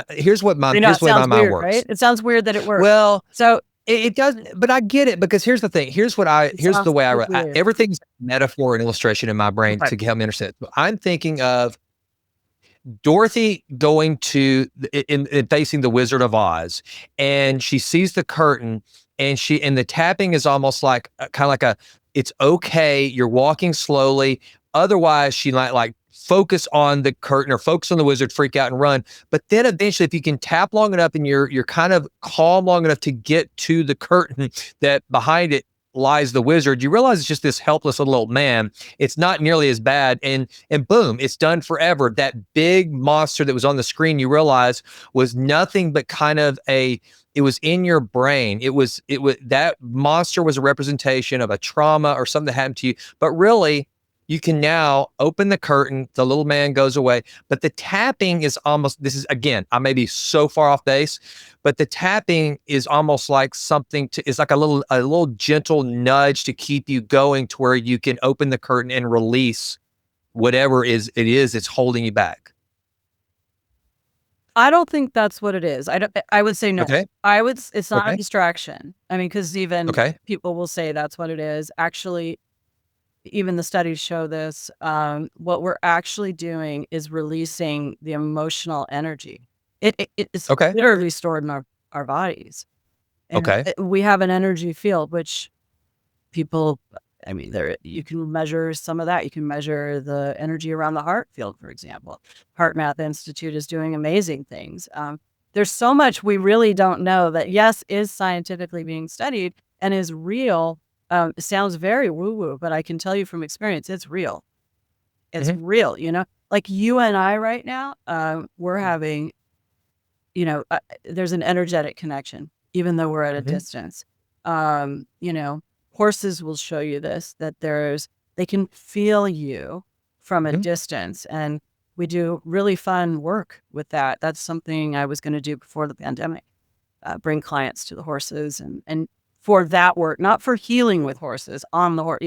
It here's the way my sounds mind weird, works. right? It sounds weird that it works. Well, So it does, but I get it, because here's the thing. it Here's the sounds way so weird. everything's metaphor and illustration in my brain Right. to help me understand. I'm thinking of Dorothy going to in facing the Wizard of Oz, and she sees the curtain, and the tapping is almost like kind of like it's okay, you're walking slowly. Otherwise, she might like focus on the curtain or focus on the wizard, freak out and run. But then eventually, if you can tap long enough and you're kind of calm long enough to get to the curtain that behind it lies the wizard, you realize it's just this helpless little old man. It's not nearly as bad, and boom, it's done forever. That big monster that was on the screen, you realize, was nothing but kind of it was in your brain. It was that monster was a representation of a trauma or something that happened to you. But really, you can now open the curtain, the little man goes away. But the tapping is almost, this is again, I may be so far off base, but the tapping is almost like it's like a little gentle nudge to keep you going to where you can open the curtain and release whatever it's holding you back. I don't think that's what it is. I would say no. Okay. It's not a Okay. distraction. I mean, because even Okay. people will say that's what it is. Actually, even the studies show this. What we're actually doing is releasing the emotional energy. It's Okay. literally stored in our bodies. And Okay. we have an energy field, which people, I mean, you can measure some of that. You can measure the energy around the heart field, for example. Heart Math Institute is doing amazing things. There's so much we really don't know that, yes, is scientifically being studied and is real. It sounds very woo-woo, but I can tell you from experience, it's real. It's Mhm. real, like you and I right now, we're having, there's an energetic connection, even though we're at a Mhm. distance. Um, you know, Horses will show you this, that they can feel you from a Mhm. distance. And we do really fun work with that. That's something I was going to do before the pandemic, bring clients to the horses and for that work, not for healing with horses on the horse,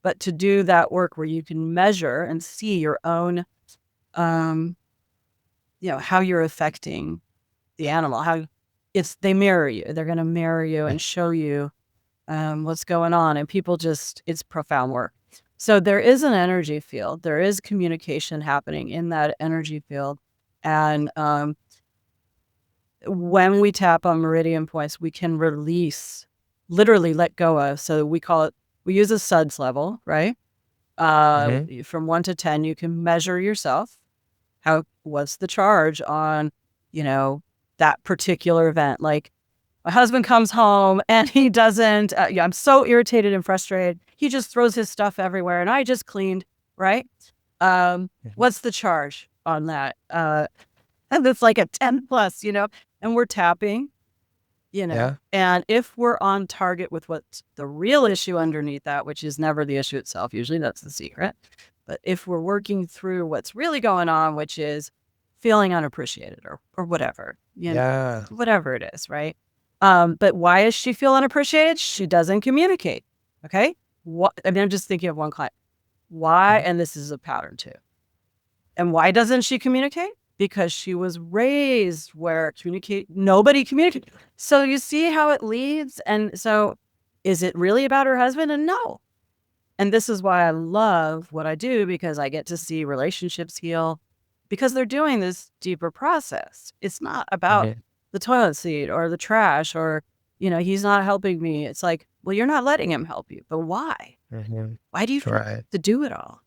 but to do that work where you can measure and see your own, um, how you're affecting the animal, how they mirror you. They're going to mirror you and show you what's going on. And it's profound work. So there is an energy field. There is communication happening in that energy field. And when we tap on meridian points, we can release, literally let go of. So we use a SUDS level, right? From 1 to 10, you can measure yourself. What's the charge on, that particular event? Like, my husband comes home and he doesn't, I'm so irritated and frustrated. He just throws his stuff everywhere and I just cleaned, right? What's the charge on that? And it's like a 10 plus, and we're tapping, Yeah. and if we're on target with what's the real issue underneath that, which is never the issue itself, usually that's the secret. But if we're working through what's really going on, which is feeling unappreciated or whatever, Yeah. whatever it is, right? But why does she feel unappreciated? She doesn't communicate. Okay. I'm just thinking of one client. Why? And this is a pattern too. And why doesn't she communicate? Because she was raised where nobody communicates. So you see how it leads. And so is it really about her husband? And no. And this is why I love what I do, because I get to see relationships heal because they're doing this deeper process. It's not about the toilet seat or the trash or, he's not helping me. It's like, well, you're not letting him help you. But why? Why do you have to do it all?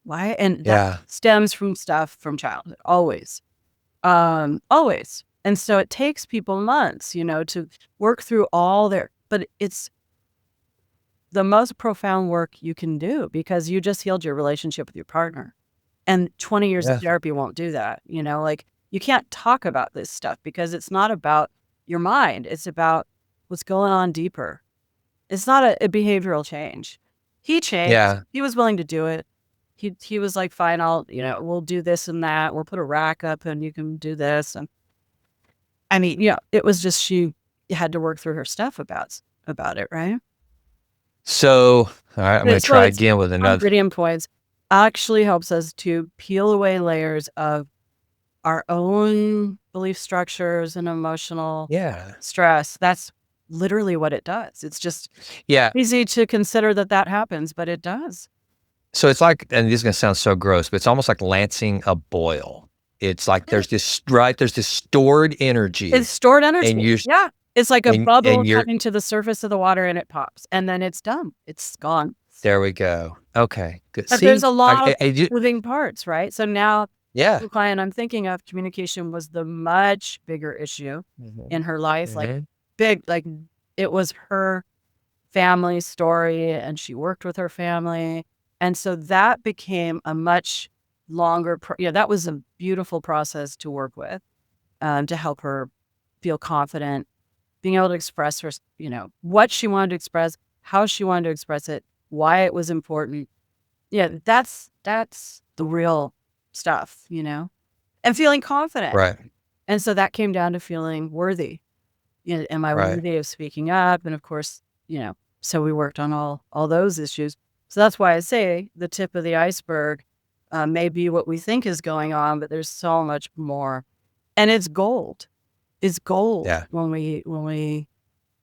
Why? And that stems from stuff from childhood, always. Always. And so it takes people months, to work through but it's the most profound work you can do because you just healed your relationship with your partner. And 20 years of therapy won't do that. Like, you can't talk about this stuff because it's not about your mind. It's about what's going on deeper. It's not a behavioral change. He changed. Yeah. He was willing to do it. He was like, fine, we'll do this and that. We'll put a rack up and you can do this. And I mean, it was just, she had to work through her stuff about it. Right. So, all right, I'm going to try again with another. Meridian points actually helps us to peel away layers of our own belief structures and emotional stress. That's literally what it does. It's just easy to consider that happens, but it does. So it's like, and this is going to sound so gross, but it's almost like lancing a boil. It's like there's this stored energy. It's stored energy. It's like a bubble coming to the surface of the water and it pops and then it's done. It's gone. There we go. Okay, good. But there's a lot of moving parts, right? So now the client I'm thinking of, communication was the much bigger issue in her life. Like big, like it was her family story and she worked with her family. And so that became a much longer, that was a beautiful process to work with, to help her feel confident, being able to express her, what she wanted to express, how she wanted to express it, why it was important. Yeah, that's the real stuff, and feeling confident. Right. And so that came down to feeling worthy. Am I worthy of speaking up? And of course, so we worked on all those issues. So that's why I say the tip of the iceberg may be what we think is going on, but there's so much more. And it's gold. It's gold when we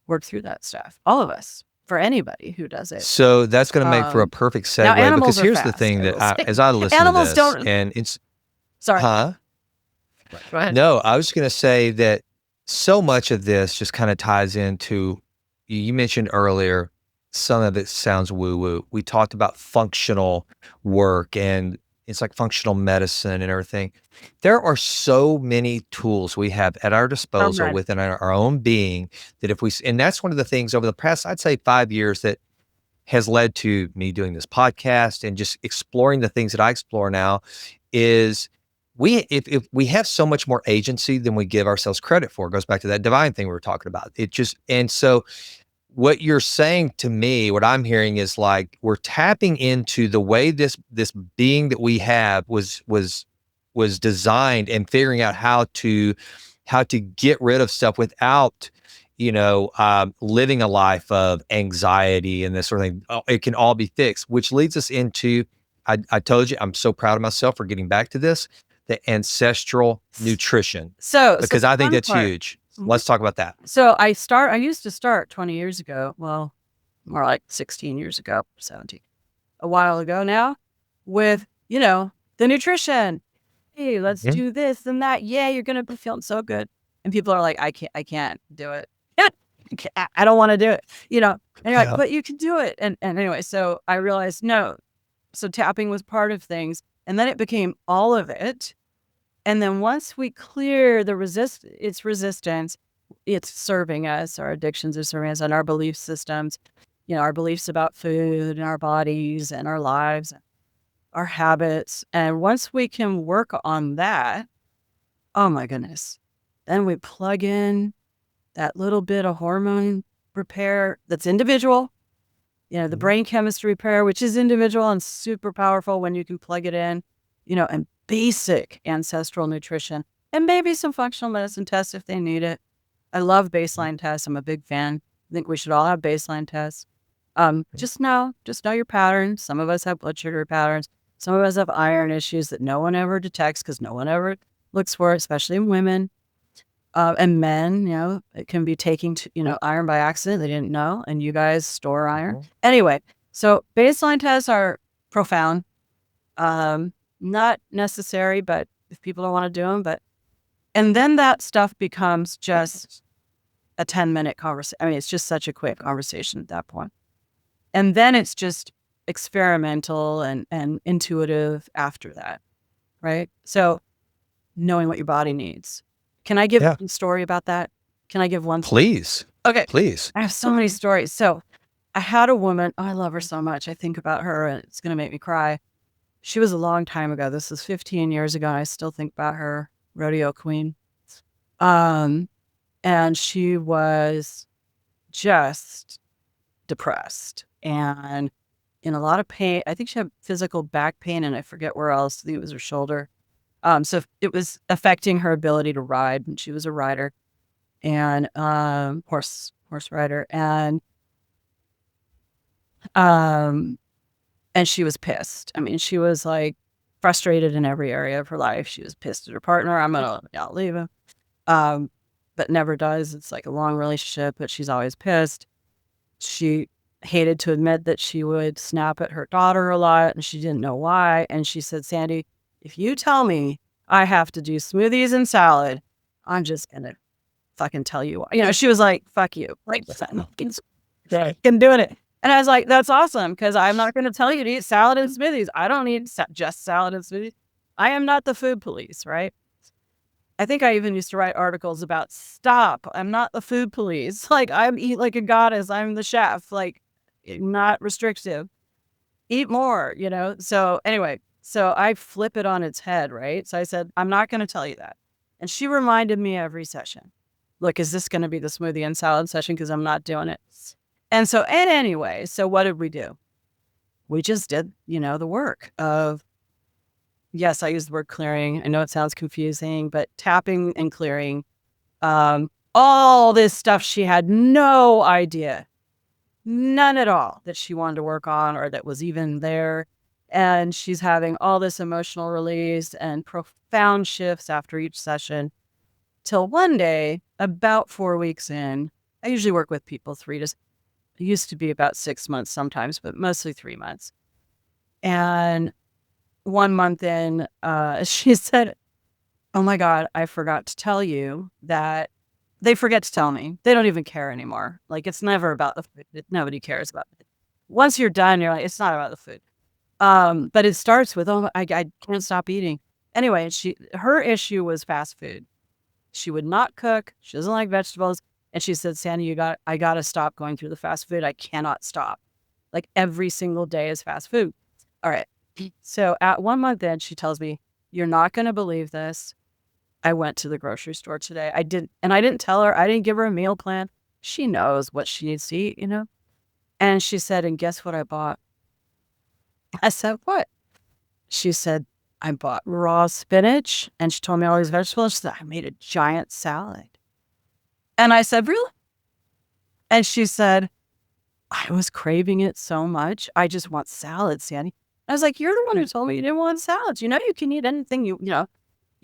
work through that stuff. All of us, for anybody who does it. So that's going to make for a perfect segue, because here's the thing that as I listen to this, and it's... Sorry. Huh? Go ahead. No, I was going to say that so much of this just kind of ties into, you mentioned earlier, some of it sounds woo-woo. We talked about functional work and it's like functional medicine and everything. There are so many tools we have at our disposal within our own being that and that's one of the things over the past, I'd say 5 years, that has led to me doing this podcast and just exploring the things that I explore now is if we have so much more agency than we give ourselves credit for. It goes back to that divine thing we were talking about. And so what you're saying to me, what I'm hearing is like, we're tapping into the way this being that we have was designed, and figuring out how to get rid of stuff without, living a life of anxiety and this sort of thing. It can all be fixed, which leads us into, I told you, I'm so proud of myself for getting back to this, the ancestral nutrition. Because I think that's huge. Let's talk about that. So I used to start 20 years ago. Well, more like 16 years ago, 17, a while ago now, with, the nutrition. Hey, let's do this and that. Yeah, you're going to be feeling so good. And people are like, I can't do it. I don't want to do it, And you're like, but you can do it. And anyway, so I realized, no. So tapping was part of things. And then it became all of it. And then once we clear its resistance, it's serving us, our addictions are serving us, and our belief systems, our beliefs about food and our bodies and our lives, our habits. And once we can work on that, oh my goodness, then we plug in that little bit of hormone repair that's individual, the brain chemistry repair, which is individual and super powerful when you can plug it in, and basic ancestral nutrition and maybe some functional medicine tests if they need it. I love baseline tests. I'm a big fan. I think we should all have baseline tests. Just know your patterns. Some of us have blood sugar patterns. Some of us have iron issues that no one ever detects because no one ever looks for it, especially in women. And men, it can be taking iron by accident. They didn't know. And you guys store iron. Anyway, so baseline tests are profound. Not necessary, but if people don't want to do them, and then that stuff becomes just a 10-minute conversation. I mean, it's just such a quick conversation at that point. And then it's just experimental and intuitive after that, right? So knowing what your body needs. Can I give a story about that? Can I give one? Please. Okay. Please. I have so many stories. So I had a woman, I love her so much. I think about her and it's going to make me cry. She was a long time ago. This was 15 years ago. And I still think about her, rodeo queen. And she was just depressed and in a lot of pain. I think she had physical back pain and I forget where else. I think it was her shoulder. So it was affecting her ability to ride, and she was a rider and horse rider, and she was pissed. I mean, she was like frustrated in every area of her life. She was pissed at her partner. I'll leave him, but never does. It's like a long relationship, but she's always pissed. She hated to admit that she would snap at her daughter a lot, and she didn't know why. And she said, Sandy, if you tell me I have to do smoothies and salad, I'm just going to fucking tell you why. She was like, fuck you. Like, I'm doing it. And I was like, that's awesome, because I'm not going to tell you to eat salad and smoothies. I don't need just salad and smoothies. I am not the food police, right? I think I even used to write articles about, stop, I'm not the food police. Like, I eat like a goddess. I'm the chef. Like, not restrictive. Eat more, So anyway, so I flip it on its head, right? So I said, I'm not going to tell you that. And she reminded me every session, look, is this going to be the smoothie and salad session? Because I'm not doing it. And anyway, so what did we do? We just did, the work of, yes, I use the word clearing. I know it sounds confusing, but tapping and clearing, all this stuff she had no idea, none at all, that she wanted to work on or that was even there. And she's having all this emotional release and profound shifts after each session, till one day, about 4 weeks in, I usually work with people it used to be about 6 months sometimes, but mostly 3 months. And 1 month in, she said, oh my God, I forgot to tell you that. They forget to tell me. They don't even care anymore. Like, it's never about the food. Nobody cares about it. Once you're done, you're like, it's not about the food. But it starts with, oh, I can't stop eating. Anyway, her issue was fast food. She would not cook. She doesn't like vegetables. And she said, Sandy, I got to stop going through the fast food. I cannot stop. Like, every single day is fast food. All right. So at 1 month in, she tells me, you're not going to believe this. I went to the grocery store today. I didn't tell her. I didn't give her a meal plan. She knows what she needs to eat, And she said, and guess what I bought? I said, what? She said, I bought raw spinach. And she told me all these vegetables. She said, I made a giant salad. And I said, really? And she said, I was craving it so much. I just want salad, Sandy. I was like, you're the one who told me you didn't want salads. You can eat anything you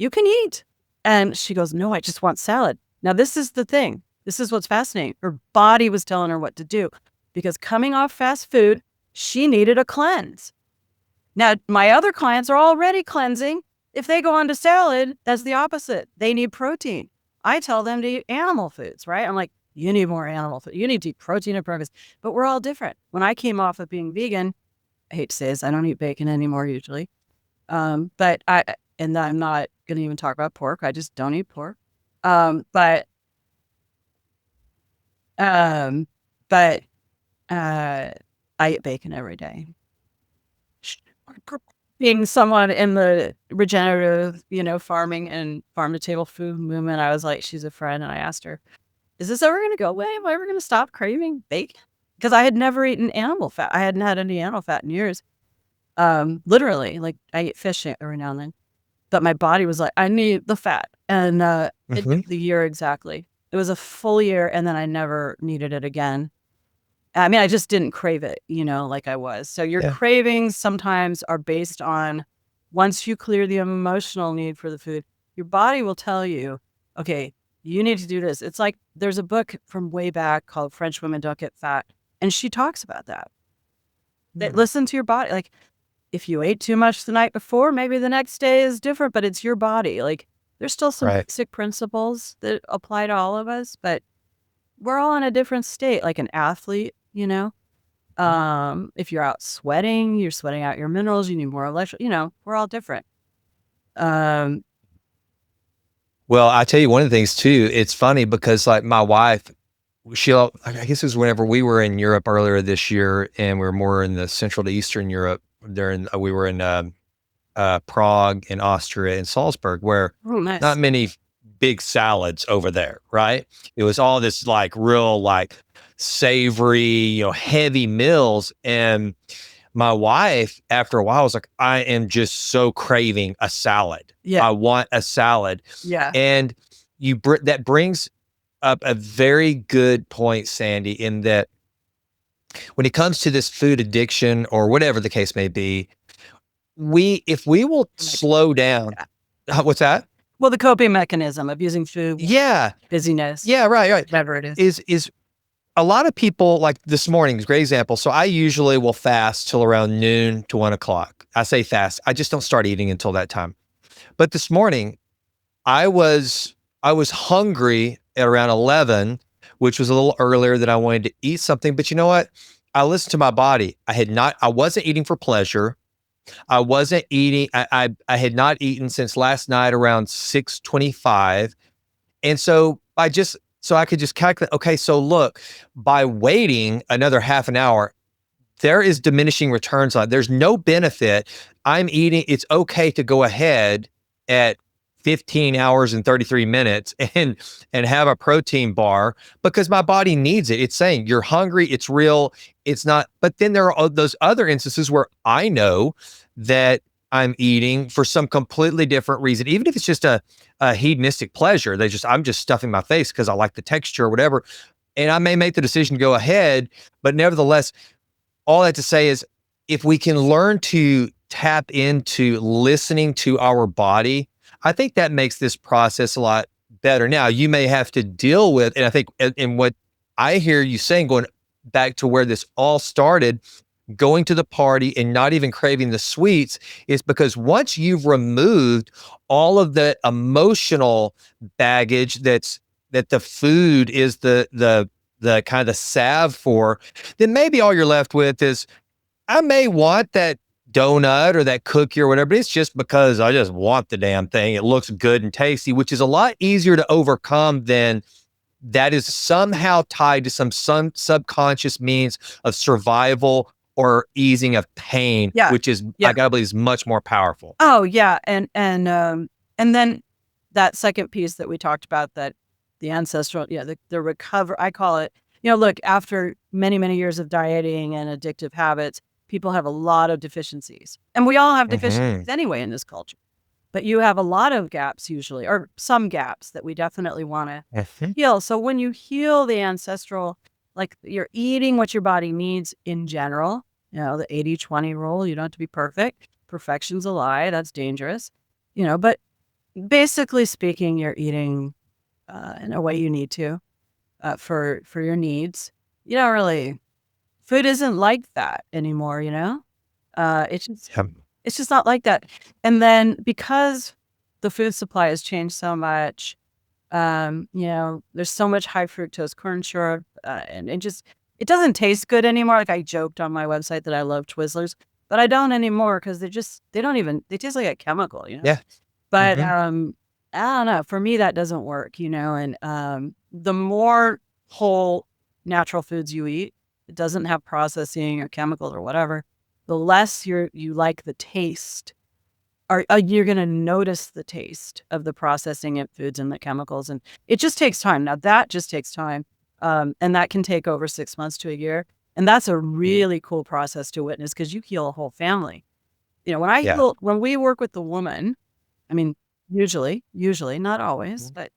can eat. And she goes, no, I just want salad. Now, this is the thing. This is what's fascinating. Her body was telling her what to do, because coming off fast food, she needed a cleanse. Now, my other clients are already cleansing. If they go on to salad, that's the opposite. They need protein. I tell them to eat animal foods, right? I'm like, you need more animal food. You need to eat protein and purpose. But we're all different. When I came off of being vegan, I hate to say this, I don't eat bacon anymore usually. But and I'm not going to even talk about pork. I just don't eat pork. But um, but I eat bacon every day. Being someone in the regenerative, farming and farm to table food movement, I was like, she's a friend, and I asked her, "Is this ever going to go away? Am I ever going to stop craving bacon?" Because I had never eaten animal fat. I hadn't had any animal fat in years. Literally, like I eat fish every now and then, but my body was like, I need the fat, and it Mhm. took the year exactly. It was a full year, and then I never needed it again. I mean, I just didn't crave it, like I was. So your Yeah. cravings sometimes are based on once you clear the emotional need for the food, your body will tell you, okay, you need to do this. It's like there's a book from way back called French Women Don't Get Fat. And she talks about that. That Mm. listen to your body. Like if you ate too much the night before, maybe the next day is different, but it's your body. Like there's still some Right. basic principles that apply to all of us, but we're all in a different state, like an athlete. If you're out sweating, you're sweating out your minerals, you need more electrolyte, we're all different. Um, Well, I tell you one of the things too, it's funny because like my wife, I guess it was whenever we were in Europe earlier this year and we were more in the Central to Eastern Europe during, we were in Prague and Austria and Salzburg, where oh, not nice. many big salads over there, right? It was all this like real like savory, heavy meals. And my wife, after a while, was like, I am just so craving a salad. Yeah. I want a salad. Yeah. And that brings up a very good point, Sandy, in that when it comes to this food addiction or whatever the case may be, if we will slow down, Yeah. what's that? Well, the coping mechanism of using food, Yeah. busyness, Yeah, right. whatever it is. Is a lot of people like this morning is a great example. So I usually will fast till around noon to 1 o'clock. I say fast. I just don't start eating until that time. But this morning I was I was hungry at around 11, which was a little earlier than I wanted to eat something. But you know what? I listened to my body. I wasn't eating for pleasure. I wasn't eating. I had not eaten since last night around 6:25. And so I could just calculate, okay, so look, by waiting another half an hour, there is diminishing returns on it. There's no benefit. I'm eating, it's okay to go ahead at 15 hours and 33 minutes and have a protein bar because my body needs it. It's saying you're hungry, it's real, it's not. But then there are those other instances where I know that I'm eating for some completely different reason, even if it's just a hedonistic pleasure. I'm just stuffing my face because I like the texture or whatever. And I may make the decision to go ahead, but nevertheless, all that to say is if we can learn to tap into listening to our body, I think that makes this process a lot better. Now, you may have to deal with, and I think, and what I hear you saying, going back to where this all started, going to the party and not even craving the sweets, is because once you've removed all of the emotional baggage that the food is the kind of the salve for, then maybe all you're left with is, I may want that donut or that cookie or whatever, but it's just because I just want the damn thing. It looks good and tasty, which is a lot easier to overcome than that is somehow tied to some subconscious means of survival or easing of pain, Yeah. which is, Yeah. I gotta believe, is much more powerful. Oh, yeah. And then that second piece that we talked about, that the ancestral, the recover, I call it, look, after many, many years of dieting and addictive habits, people have a lot of deficiencies. And we all have Mhm. deficiencies anyway in this culture. But you have a lot of gaps usually, or some gaps that we definitely want to Mhm. heal. So when you heal the ancestral, like you're eating what your body needs in general, the 80-20 rule, you don't have to be perfect. Perfection's a lie. That's dangerous, but basically speaking, you're eating in a way you need to for your needs. You don't really, food isn't like that anymore, it's just, Yep. it's just not like that. And then because the food supply has changed so much, There's so much high fructose corn syrup, and it doesn't taste good anymore. Like I joked on my website that I love Twizzlers, but I don't anymore because they taste like a chemical. Yeah. But Mhm. I don't know. For me, that doesn't work. And the more whole natural foods you eat, it doesn't have processing or chemicals or whatever, the less you like the taste, or you're going to notice the taste of the processing of foods and the chemicals. And it just takes time. Now that just takes time. And that can take over 6 months to a year. And that's a really cool process to witness because you heal a whole family. Yeah. When we work with the woman, I mean, usually, not always, but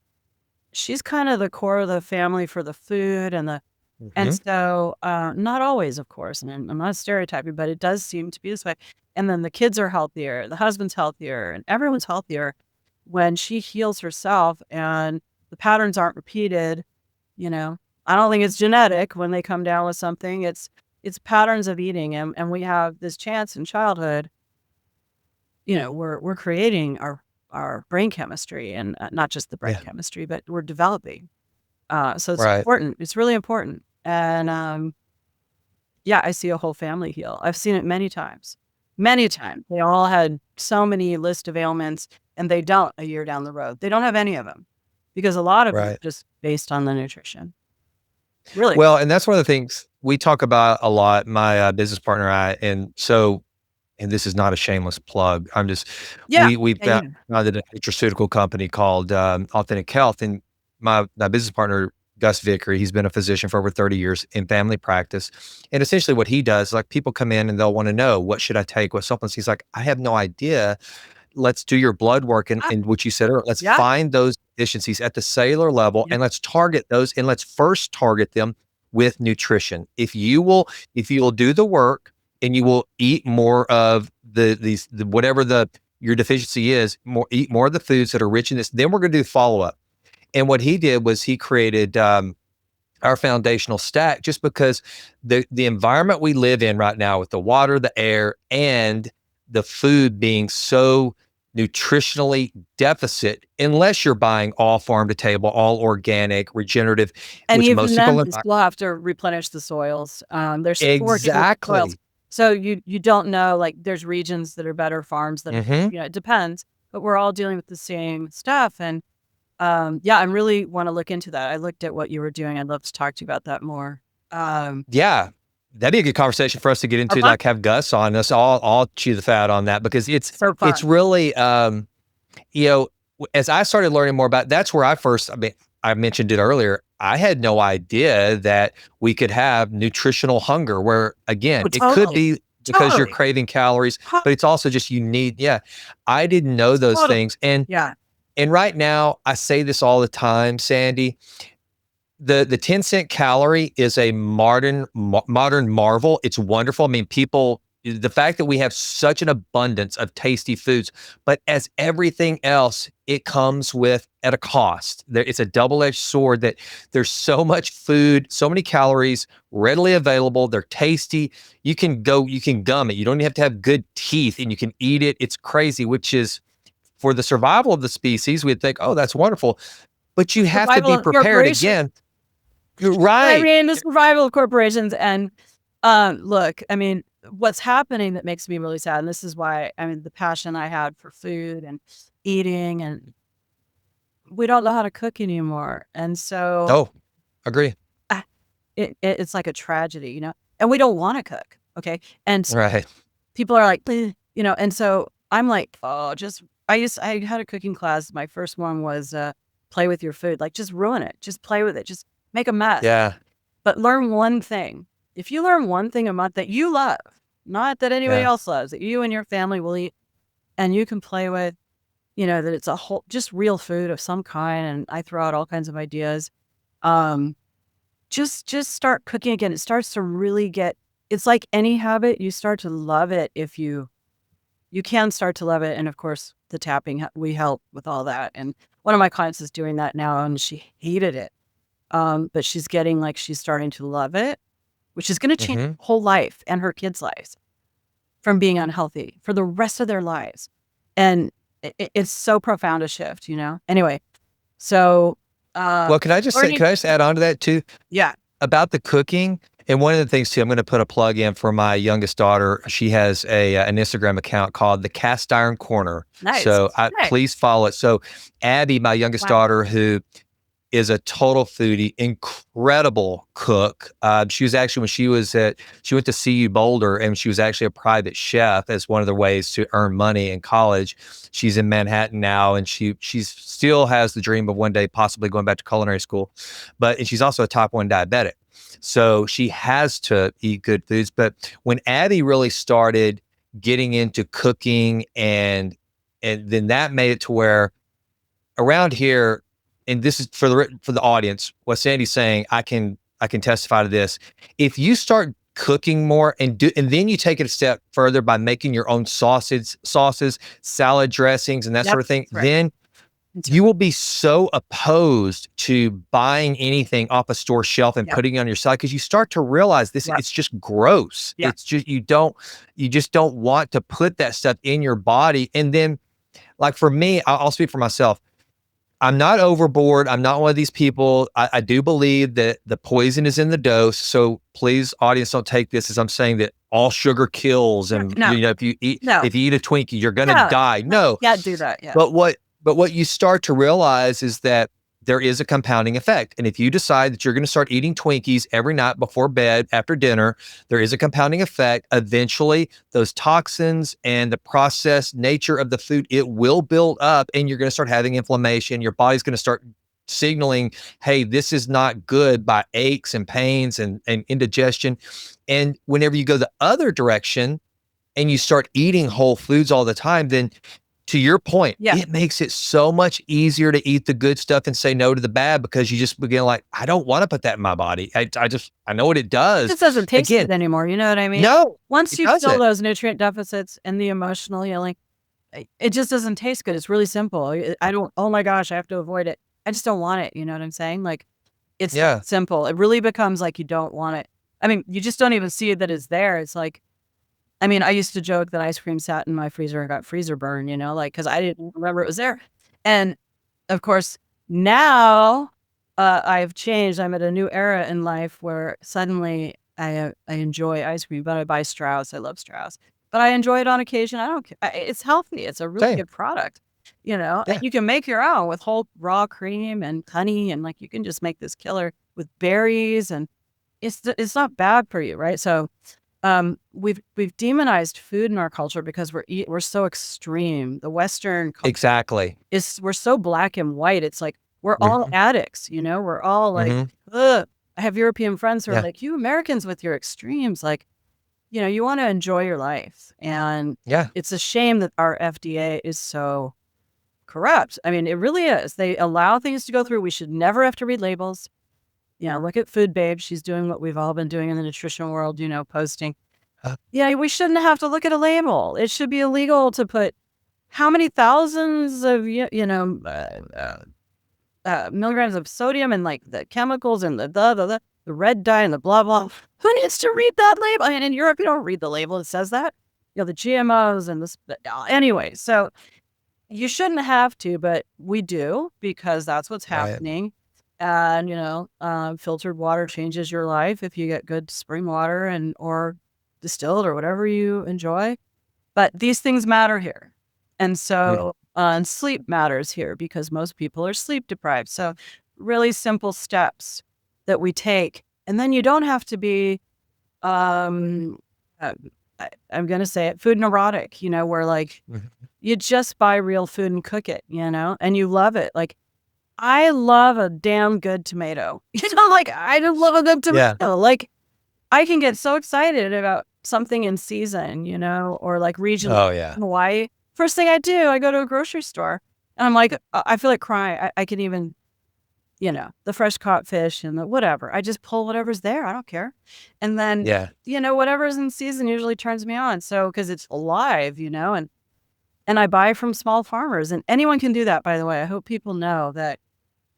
she's kind of the core of the family for the food and Mhm. so, not always, of course, and I'm not stereotyping, but it does seem to be this way. And then the kids are healthier, the husband's healthier, and everyone's healthier when she heals herself and the patterns aren't repeated, you know. I don't think it's genetic when they come down with something. It's patterns of eating, and we have this chance in childhood. We're creating our brain chemistry, and not just the brain Yeah. chemistry, but we're developing. So it's Right. important. It's really important. And yeah, I see a whole family heal. I've seen it many times. Many times. They all had so many list of ailments and they don't a year down the road. They don't have any of them because a lot of it is Right. just based on the nutrition. Really. Well, and that's one of the things we talk about a lot, my, business partner and I, and this is not a shameless plug. I'm just Yeah. we Yeah. Yeah. founded a nutraceutical company called, Authentic Health, and my business partner, Gus Vickery, he's been a physician for over 30 years in family practice, and essentially what he does, like, people come in and they'll wanna know, "What should I take? What supplements?" He's like, "I have no idea. Let's do your blood work and Ah, what you said earlier. Let's yeah. find those deficiencies at the cellular level Yeah. and let's target those and let's first target them with nutrition. If you will do the work and you will eat more of the whatever your deficiency is, eat more of the foods that are rich in this, then we're going to do follow up." And what he did was he created our foundational stack just because the environment we live in right now with the water, the air, and the food being so nutritionally deficit, unless you're buying all farm to table, all organic, regenerative, And which even most people then, are you not. still have to replenish the soils. They're still working with the soils. Exactly. So you don't know, like there's regions that are better, farms that are, Hmm. it depends, but we're all dealing with the same stuff. And yeah, I really want to look into that. I looked at what you were doing. I'd love to talk to you about that more. Um, Yeah. That'd be a good conversation for us to get or into, fun. like have Gus on us. All chew the fat on that because So it's fun. really you know, as I started learning more about, that's where I mean, I mentioned it earlier. I had no idea that we could have nutritional hunger where again, Oh, it could totally. be because you're Totally. craving calories, Huh, but it's also just yeah. I didn't know those totally. things. And Yeah. right now, I say this all the time, Sandy, the 10-cent calorie is a modern marvel. It's wonderful. I mean, the fact that we have such an abundance of tasty foods, but as everything else, it comes with at a cost. It's a double-edged sword that there's so much food, so many calories readily available. They're tasty. You can gum it. You don't even have to have good teeth and you can eat it. It's crazy, which is for the survival of the species, we'd think, oh, that's wonderful. But you have to be Survival of prepared corporation. again. You're I right. mean, the survival of corporations. And look, I mean, what's happening that makes me really sad, and this is why, I mean, the passion I had for food and eating, and we don't know how to cook anymore. And so Oh, agree. ah, it's like a tragedy. And we don't want to cook. Okay. And Right. people are like, "Bleh," and so I'm like, oh, I had a cooking class. My first one was play with your food, like just ruin it, just play with it, just make a mess, Yeah. but learn one thing. If you learn one thing a month that you love, not that anybody Yeah. else loves, that you and your family will eat, and you can play with, that it's a whole, just real food of some kind. And I throw out all kinds of ideas. Um, just start cooking again. It starts to really get. It's like any habit, you start to love it if you can start to love it. And of course, the tapping, we help with all that. And one of my clients is doing that now and she hated it. But she's starting to love it, which is going to change Mhm. her whole life and her kids' lives from being unhealthy for the rest of their lives. And it's so profound a shift. Anyway, so Well, can I just say, learning. can I just add on to that too? Yeah. About the cooking, and one of the things too, I'm gonna put a plug in for my youngest daughter. She has an Instagram account called the Cast Iron Corner. Nice. So Hey. please follow it. So Abby, my youngest Wow. daughter, who is a total foodie, incredible cook. She was actually she went to CU Boulder, and she was actually a private chef as one of the ways to earn money in college. She's in Manhattan now, and she's still has the dream of one day possibly going back to culinary school. And she's also a type 1 diabetic. So she has to eat good foods. But when Abby really started getting into cooking and then that made it to where around here, and this is for the audience, what Sandy's saying, I can testify to this. If you start cooking more and then you take it a step further by making your own sauces, salad dressings, and that Yep. sort of thing, Right. then you will be so opposed to buying anything off a store shelf and Yep. putting it on your side because you start to realize Yep. it's just gross. Yep. It's just you just don't want to put that stuff in your body. And then, like for me, I'll speak for myself. I'm not overboard. I'm not one of these people. I do believe that the poison is in the dose. So please, audience, don't take this as I'm saying that all sugar kills, and No. if you eat No. a Twinkie, you're gonna die. No. Yeah, do that. Yeah. But what you start to realize is that there is a compounding effect. And if you decide that you're going to start eating Twinkies every night before bed, after dinner, there is a compounding effect. Eventually, those toxins and the processed nature of the food, it will build up and you're going to start having inflammation. Your body's going to start signaling, hey, this is not good, by aches and pains and indigestion. And whenever you go the other direction and you start eating whole foods all the time, then to your point, it makes it so much easier to eat the good stuff and say no to the bad because you just begin like, I don't want to put that in my body. I know what it does. It just doesn't taste good anymore. You know what I mean? No. Once you fill those nutrient deficits and the emotional healing, it just doesn't taste good. It's really simple. I don't, oh my gosh, I have to avoid it. I just don't want it. You know what I'm saying? Like, it's that simple. It really becomes like you don't want it. I mean, you just don't even see that it's there. It's like, I mean, I used to joke that ice cream sat in my freezer and got freezer burn, like, because I didn't remember it was there. And of course, now I've changed. I'm at a new era in life where suddenly I enjoy ice cream, but I buy Strauss. I love Strauss, but I enjoy it on occasion. I don't care. It's healthy. It's a really good product, and you can make your own with whole raw cream and honey. And like, you can just make this killer with berries, and it's not bad for you. Right. So, we've demonized food in our culture because we're so extreme. The Western culture we're so black and white. It's like we're all addicts, we're all like, ugh. I have European friends who are like, you Americans with your extremes, like, you want to enjoy your life. And it's a shame that our FDA is so corrupt. I mean, it really is. They allow things to go through. We should never have to read labels. Look at Food Babe. She's doing what we've all been doing in the nutrition world, posting. We shouldn't have to look at a label. It should be illegal to put how many thousands of, milligrams of sodium and like the chemicals and the red dye and the blah, blah. Who needs to read that label? I mean, in Europe, you don't read the label. It says that, the GMOs and this. Anyway, so you shouldn't have to, but we do because that's what's happening. And, filtered water changes your life if you get good spring water or distilled or whatever you enjoy. But these things matter here. And so, and sleep matters here because most people are sleep deprived. So really simple steps that we take. And then you don't have to be, I'm going to say it, food neurotic, where like you just buy real food and cook it, and you love it. Like, I love a damn good tomato. Like, I just love a good tomato. Yeah. Like, I can get so excited about something in season, or like regional. Oh, yeah. Hawaii. First thing I do, I go to a grocery store and I'm like, I feel like crying. I can even, the fresh caught fish and the whatever. I just pull whatever's there. I don't care. And then, whatever's in season usually turns me on. So, because it's alive, and I buy from small farmers, and anyone can do that, by the way. I hope people know that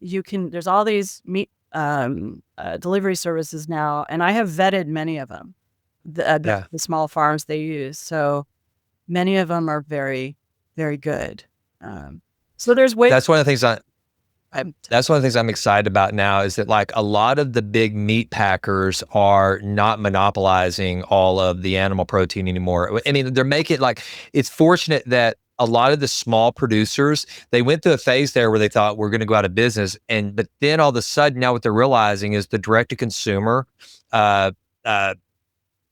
there's all these meat delivery services now, and I have vetted many of them, the small farms they use. So many of them are very, very good. So there's ways. That's one of the things That's one of the things I'm excited about now is that like a lot of the big meat packers are not monopolizing all of the animal protein anymore. I mean, they're making like, it's fortunate that a lot of the small producers, they went through a phase there where they thought we're going to go out of business. But then all of a sudden now what they're realizing is the direct to consumer, uh, uh,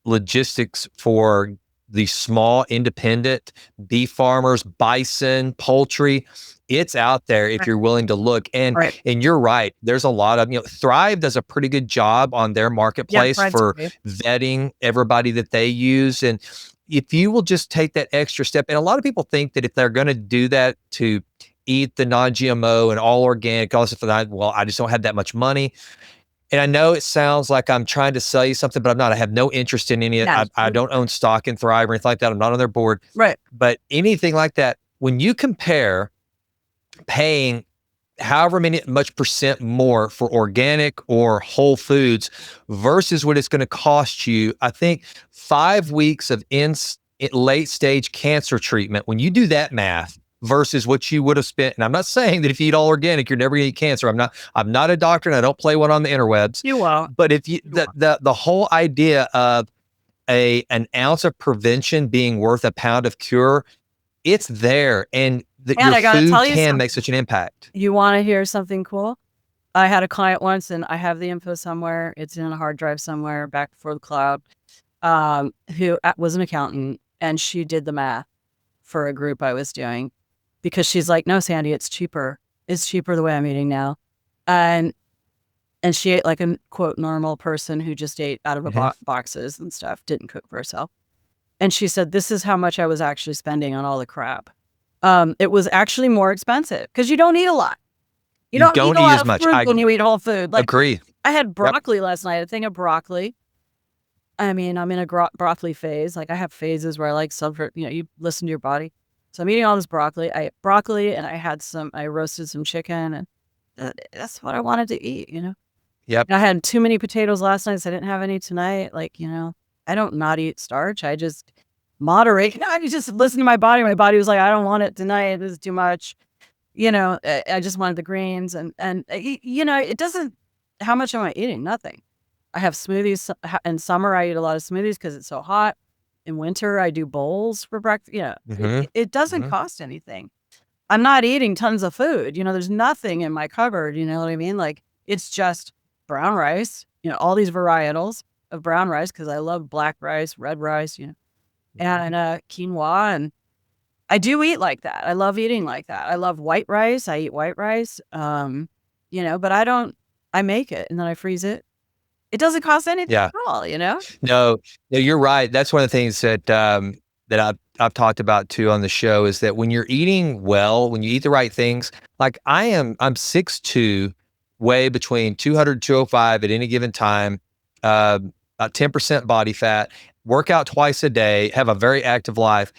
logistics for the small independent beef farmers, bison, poultry, it's out there if you're willing to look. And you're right. There's a lot of, Thrive does a pretty good job on their marketplace for vetting everybody that they use. And if you will just take that extra step, and a lot of people think that if they're going to do that to eat the non-GMO and all organic, all this stuff, well, I just don't have that much money. And I know it sounds like I'm trying to sell you something, but I'm not. I have no interest in any of it. I don't own stock in Thrive or anything like that. I'm not on their board. Right. But anything like that, when you compare paying however much percent more for organic or whole foods versus what it's going to cost you, I think 5 weeks of late stage cancer treatment, when you do that math versus what you would have spent. And I'm not saying that if you eat all organic, you're never going to eat cancer. I'm not a doctor and I don't play one on the interwebs. You won't. But if the whole idea of an ounce of prevention being worth a pound of cure, it's there. And your food can make such an impact. You want to hear something cool? I had a client once, and I have the info somewhere. It's in a hard drive somewhere back before the cloud, who was an accountant, and she did the math for a group I was doing because she's like, no, Sandy, it's cheaper. It's cheaper the way I'm eating now. And she ate like a quote normal person who just ate out of boxes and stuff, didn't cook for herself. And she said, this is how much I was actually spending on all the crap. It was actually more expensive because you don't eat a lot. You don't eat as much when you eat whole food. Like, agree. I had broccoli last night, a thing of broccoli. I mean, I'm in a broccoli phase. Like I have phases where I like you listen to your body. So I'm eating all this broccoli. I ate broccoli and I roasted some chicken, and that's what I wanted to eat, Yep. And I had too many potatoes last night, so I didn't have any tonight. Like, I don't not eat starch. I just moderate. I just listen to my body. My body was like, I don't want it tonight. This is too much. I just wanted the greens and it doesn't, how much am I eating? Nothing. I have smoothies. In summer, I eat a lot of smoothies because it's so hot. In winter, I do bowls for breakfast. It doesn't cost anything. I'm not eating tons of food. There's nothing in my cupboard. You know what I mean? Like it's just brown rice, all these varietals of brown rice because I love black rice, red rice, and quinoa. And I do eat like that. I love eating like that. I love white rice. I eat white rice, but I make it and then I freeze it. It doesn't cost anything at all, No, you're right. That's one of the things that that I've talked about too on the show is that when you're eating well, when you eat the right things, like I'm 6'2", weigh between 200 205 at any given time, about 10% body fat, work out twice a day, have a very active life.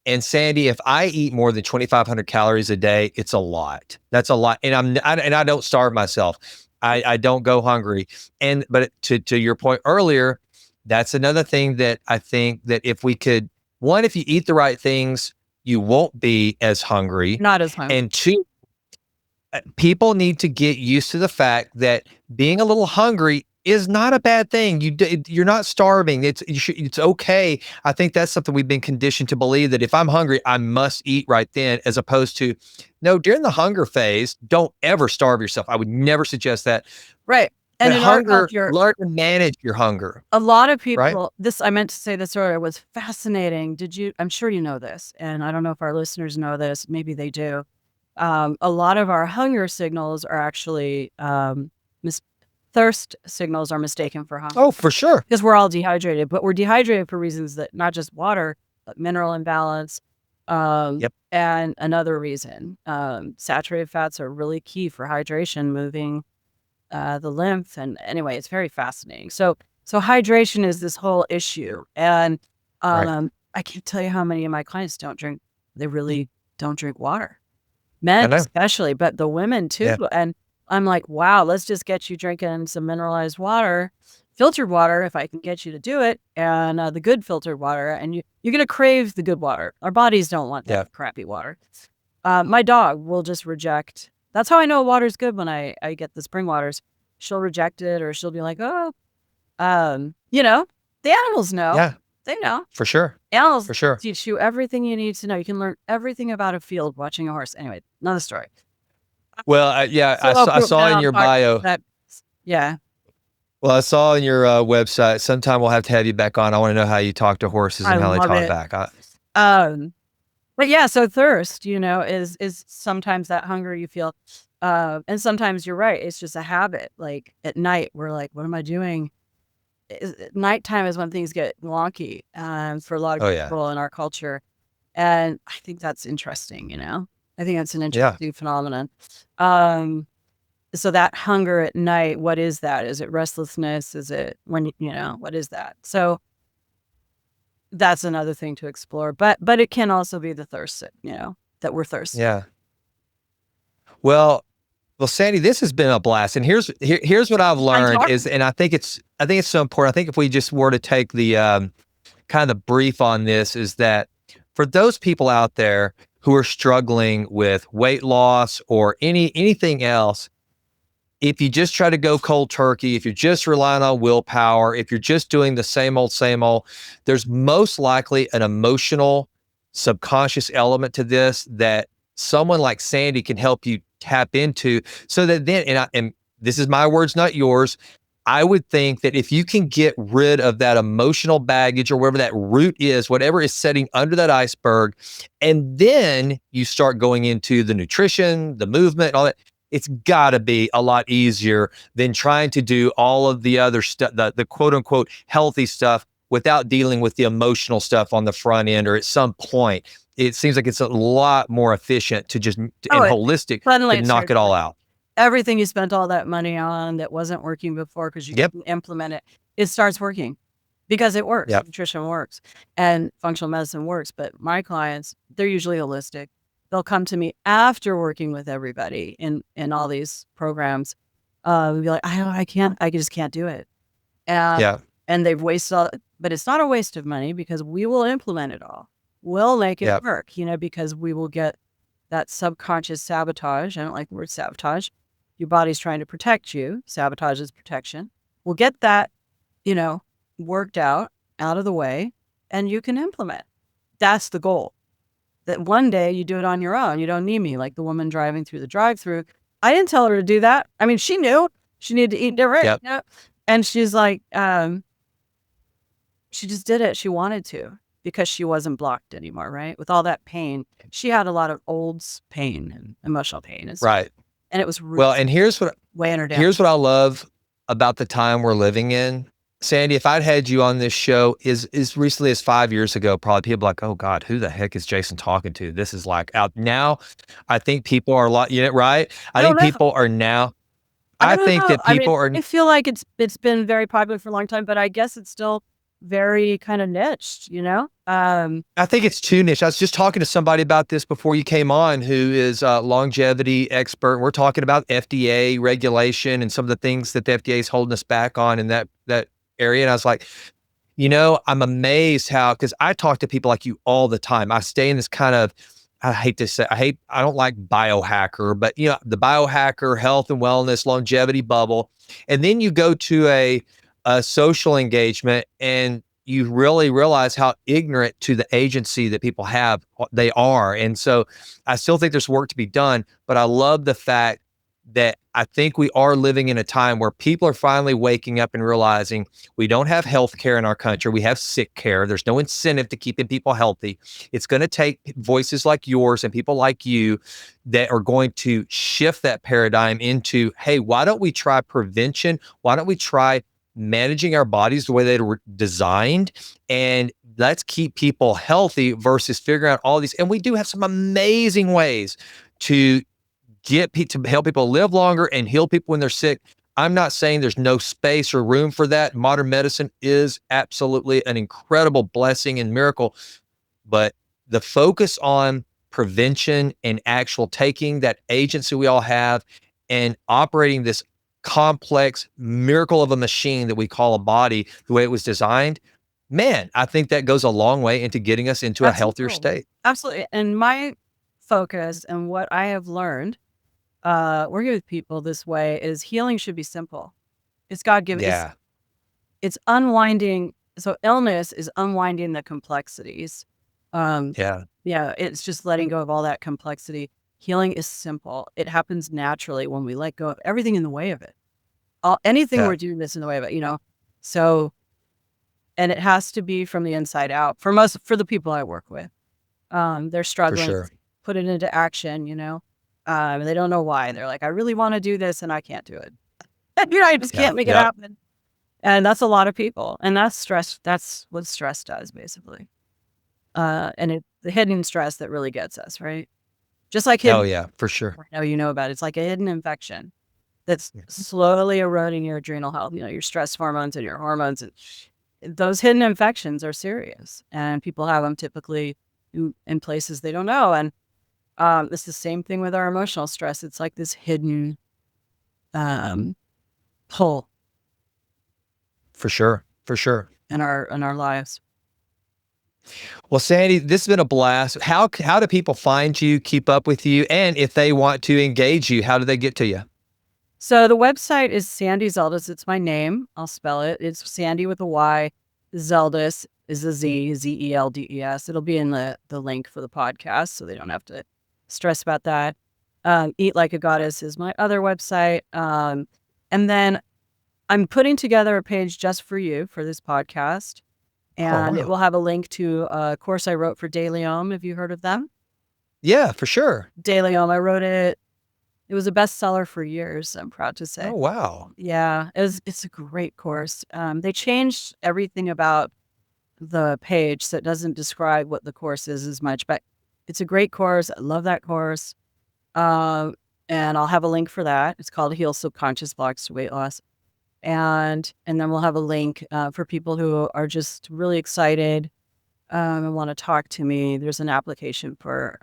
And Sandy, if I eat more than 2,500 calories a day, it's a lot. That's a lot. And I don't starve myself. I don't go hungry. But to your point earlier, that's another thing that I think that if we could, one, if you eat the right things, you won't be as hungry. Not as hungry. And two, people need to get used to the fact that being a little hungry is not a bad thing. You're not starving. It's okay. I think that's something we've been conditioned to believe, that if I'm hungry, I must eat right then, as opposed to, no, during the hunger phase, don't ever starve yourself. I would never suggest that. Right. And in hunger, our culture, learn to manage your hunger. A lot of people, I meant to say this earlier, was fascinating. I'm sure you know this, and I don't know if our listeners know this, maybe they do. A lot of our hunger signals are actually, thirst signals are mistaken for hunger. Oh, for sure. Because we're all dehydrated, but we're dehydrated for reasons that not just water, but mineral imbalance. And another reason, saturated fats are really key for hydration, moving the lymph. And anyway, it's very fascinating. So hydration is this whole issue. And I can't tell you how many of my clients they really don't drink water. Men especially, but the women too. Yeah. And I'm like, wow, let's just get you drinking some mineralized water, filtered water, if I can get you to do it, and the good filtered water. And you're going to crave the good water. Our bodies don't want that crappy water. My dog will just reject That's how I know water's good when I get the spring waters. She'll reject it, or she'll be like, "Oh," you know, the animals know. Yeah, They know. for sure. Animals For sure. teach you everything you need to know. You can learn everything about a field watching a horse. Anyway, another story. Well, yeah, So I'll I put saw that in on your podcast. bio. Yeah, Well, I saw on your website. Sometime we'll have to have you back on. I want to know how you talk to horses I and how they love talk it. back. Um, but yeah, so thirst, is sometimes that hunger you feel, and sometimes you're right. It's just a habit. Like at night, we're like, "What am I doing?" Nighttime is when things get wonky, for a lot of Oh yeah, people in our culture, and I think that's interesting. I think that's an yeah, interesting phenomenon. Um, so that hunger at night, what is that? Is it restlessness? Is it what is that? So that's another thing to explore, but it can also be the thirst, that we're thirsty. yeah. Well, Sandy, this has been a blast. And here's what I've Fun learned talk. is, and I think it's so important. I think if we just were to take the kind of brief on this, is that for those people out there who are struggling with weight loss or anything else, if you just try to go cold turkey, if you're just relying on willpower, if you're just doing the same old, there's most likely an emotional subconscious element to this that someone like Sandy can help you tap into, so that then, and this is my words, not yours. I would think that if you can get rid of that emotional baggage or whatever that root is, whatever is sitting under that iceberg, and then you start going into the nutrition, the movement, all that, it's got to be a lot easier than trying to do all of the other stuff, the quote unquote healthy stuff, without dealing with the emotional stuff on the front end or at some point. It seems like it's a lot more efficient to just, Oh, and holistic, suddenly to it knock starts it all working. out. Everything you spent all that money on that wasn't working before because you Yep. didn't implement it, it starts working because it works. Yep. Nutrition works and functional medicine works. But my clients, they're usually holistic. They'll come to me after working with everybody in all these programs. Be like, I can't, I just can't do it. And Yeah. and they've wasted all, but it's not a waste of money because we will implement it all. We'll make it Yep. work, because we will get that subconscious sabotage. I don't like the word sabotage. Your body's trying to protect you. Sabotage is protection. We'll get that, you know, worked out of the way, and you can implement. That's the goal. That one day you do it on your own. You don't need me, like the woman driving through the drive-through. I didn't tell her to do that. I mean, she knew she needed to eat different. Yep. And she's like, she just did it. She wanted to because she wasn't blocked anymore, right? With all that pain, she had a lot of old pain and emotional pain, Right. and it was really Well, and weighing her down. here's what I love about the time we're living in. Sandy, if I'd had you on this show as recently as 5 years ago, probably people like, oh God, who the heck is Jason talking to? This is like out now. I think people are like, right? I I don't think know. people are now. I I don't think know. that I mean, people are. I feel like it's been very popular for a long time, but I guess it's still very kind of niched. I think it's too niche. I was just talking to somebody about this before you came on, who is a longevity expert. We're talking about FDA regulation and some of the things that the FDA is holding us back on in that area. And I was like, I'm amazed how, because I talk to people like you all the time. I stay in this kind of, I don't like biohacker, but the biohacker, health and wellness, longevity bubble. And then you go to a social engagement and you really realize how ignorant to the agency that people have they are. And so I still think there's work to be done, but I love the fact that I think we are living in a time where people are finally waking up and realizing we don't have health care in our country. We have sick care. There's no incentive to keeping people healthy. It's going to take voices like yours and people like you that are going to shift that paradigm into, hey, why don't we try prevention? Why don't we try managing our bodies the way they were designed? And let's keep people healthy versus figuring out all these. And we do have some amazing ways to to help people live longer and heal people when they're sick. I'm not saying there's no space or room for that. Modern medicine is absolutely an incredible blessing and miracle, but the focus on prevention and actual taking that agency we all have and operating this complex miracle of a machine that we call a body the way it was designed, man, I think that goes a long way into getting us into a healthier Absolutely. state. Absolutely. And my focus and what I have learned working with people this way is healing should be simple. It's God-given. Yeah. It's unwinding. So illness is unwinding the complexities. Yeah. Yeah, it's just letting go of all that complexity. Healing is simple. It happens naturally when we let go of everything in the way of it. Anything Yeah. we're doing this in the way of it, So, and it has to be from the inside out. For the people I work with, they're For struggling sure. to put it into action. They don't know why. They're like, I really want to do this, and I can't do it. I just Yeah. can't make it Yep. happen. And that's a lot of people. And that's stress. That's what stress does, basically. And it's the hidden stress that really gets us, right? Just like Oh hidden, yeah, for sure. I know you know about it. It's like a hidden infection that's Yeah. slowly eroding your adrenal health, your stress hormones and your hormones. And those hidden infections are serious. And people have them typically in places they don't know. And it's the same thing with our emotional stress. It's like this hidden pull For sure. For sure. in our lives. Well, Sandy, this has been a blast. How do people find you, keep up with you, and if they want to engage you, how do they get to you? So the website is Sandy Zeldes. It's my name. I'll spell it. It's Sandy with a Y. Zeldes is a Z, Zeldes. It'll be in the link for the podcast, so they don't have to stress about that. Eat Like a Goddess is my other website. And then I'm putting together a page just for you for this podcast. Oh, And it wow. will have a link to a course I wrote for DailyOM. Have you heard of them? Yeah, for sure. DailyOM. I wrote it. It was a bestseller for years, I'm proud to say. Oh, wow. Yeah, it's a great course. They changed everything about the page, so it doesn't describe what the course is as much, but it's a great course. I love that course. And I'll have a link for that. It's called Heal Subconscious Blocks to Weight Loss. And then we'll have a link for people who are just really excited and want to talk to me. There's an application for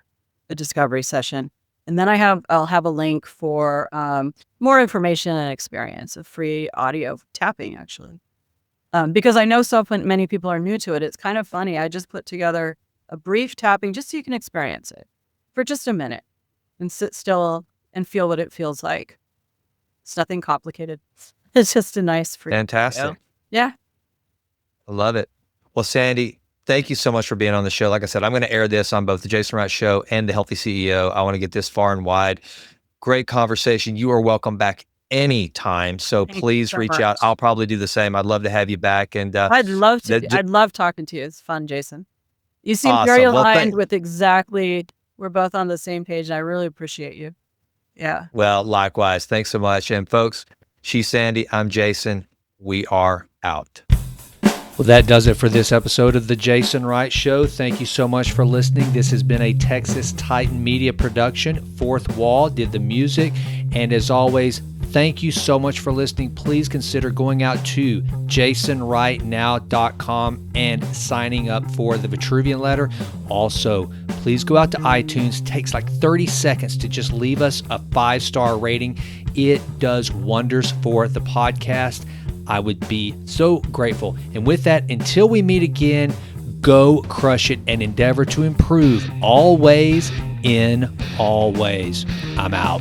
a discovery session. And then I'll have a link for more information and experience, a free audio tapping, actually. Because I know many people are new to it. It's kind of funny. I just put together a brief tapping just so you can experience it for just a minute and sit still and feel what it feels like. It's nothing complicated. It's just a nice free Fantastic. Yeah. I love it. Well, Sandy, thank you so much for being on the show. Like I said, I'm going to air this on both the Jason Wright Show and the Healthy CEO. I want to get this far and wide. Great conversation. You are welcome back anytime. So Thank you please so reach much. out. I'll probably do the same. I'd love to have you back. And I'd love to. the- I'd love talking to you. It's fun, Jason. You seem Awesome. very Well, aligned with exactly. We're both on the same page, and I really appreciate you. Yeah. well, likewise. Thanks so much. And folks, she's Sandy. I'm Jason. We are out. Well, that does it for this episode of The Jason Wright Show. Thank you so much for listening. This has been a Texas Titan Media production. Fourth Wall did the music. And as always, thank you so much for listening. Please consider going out to jasonwrightnow.com and signing up for the Vitruvian letter. Also, please go out to iTunes. It takes like 30 seconds to just leave us a 5-star rating. It does wonders for the podcast. I would be so grateful. And with that, until we meet again, go crush it and endeavor to improve always in all ways. I'm out.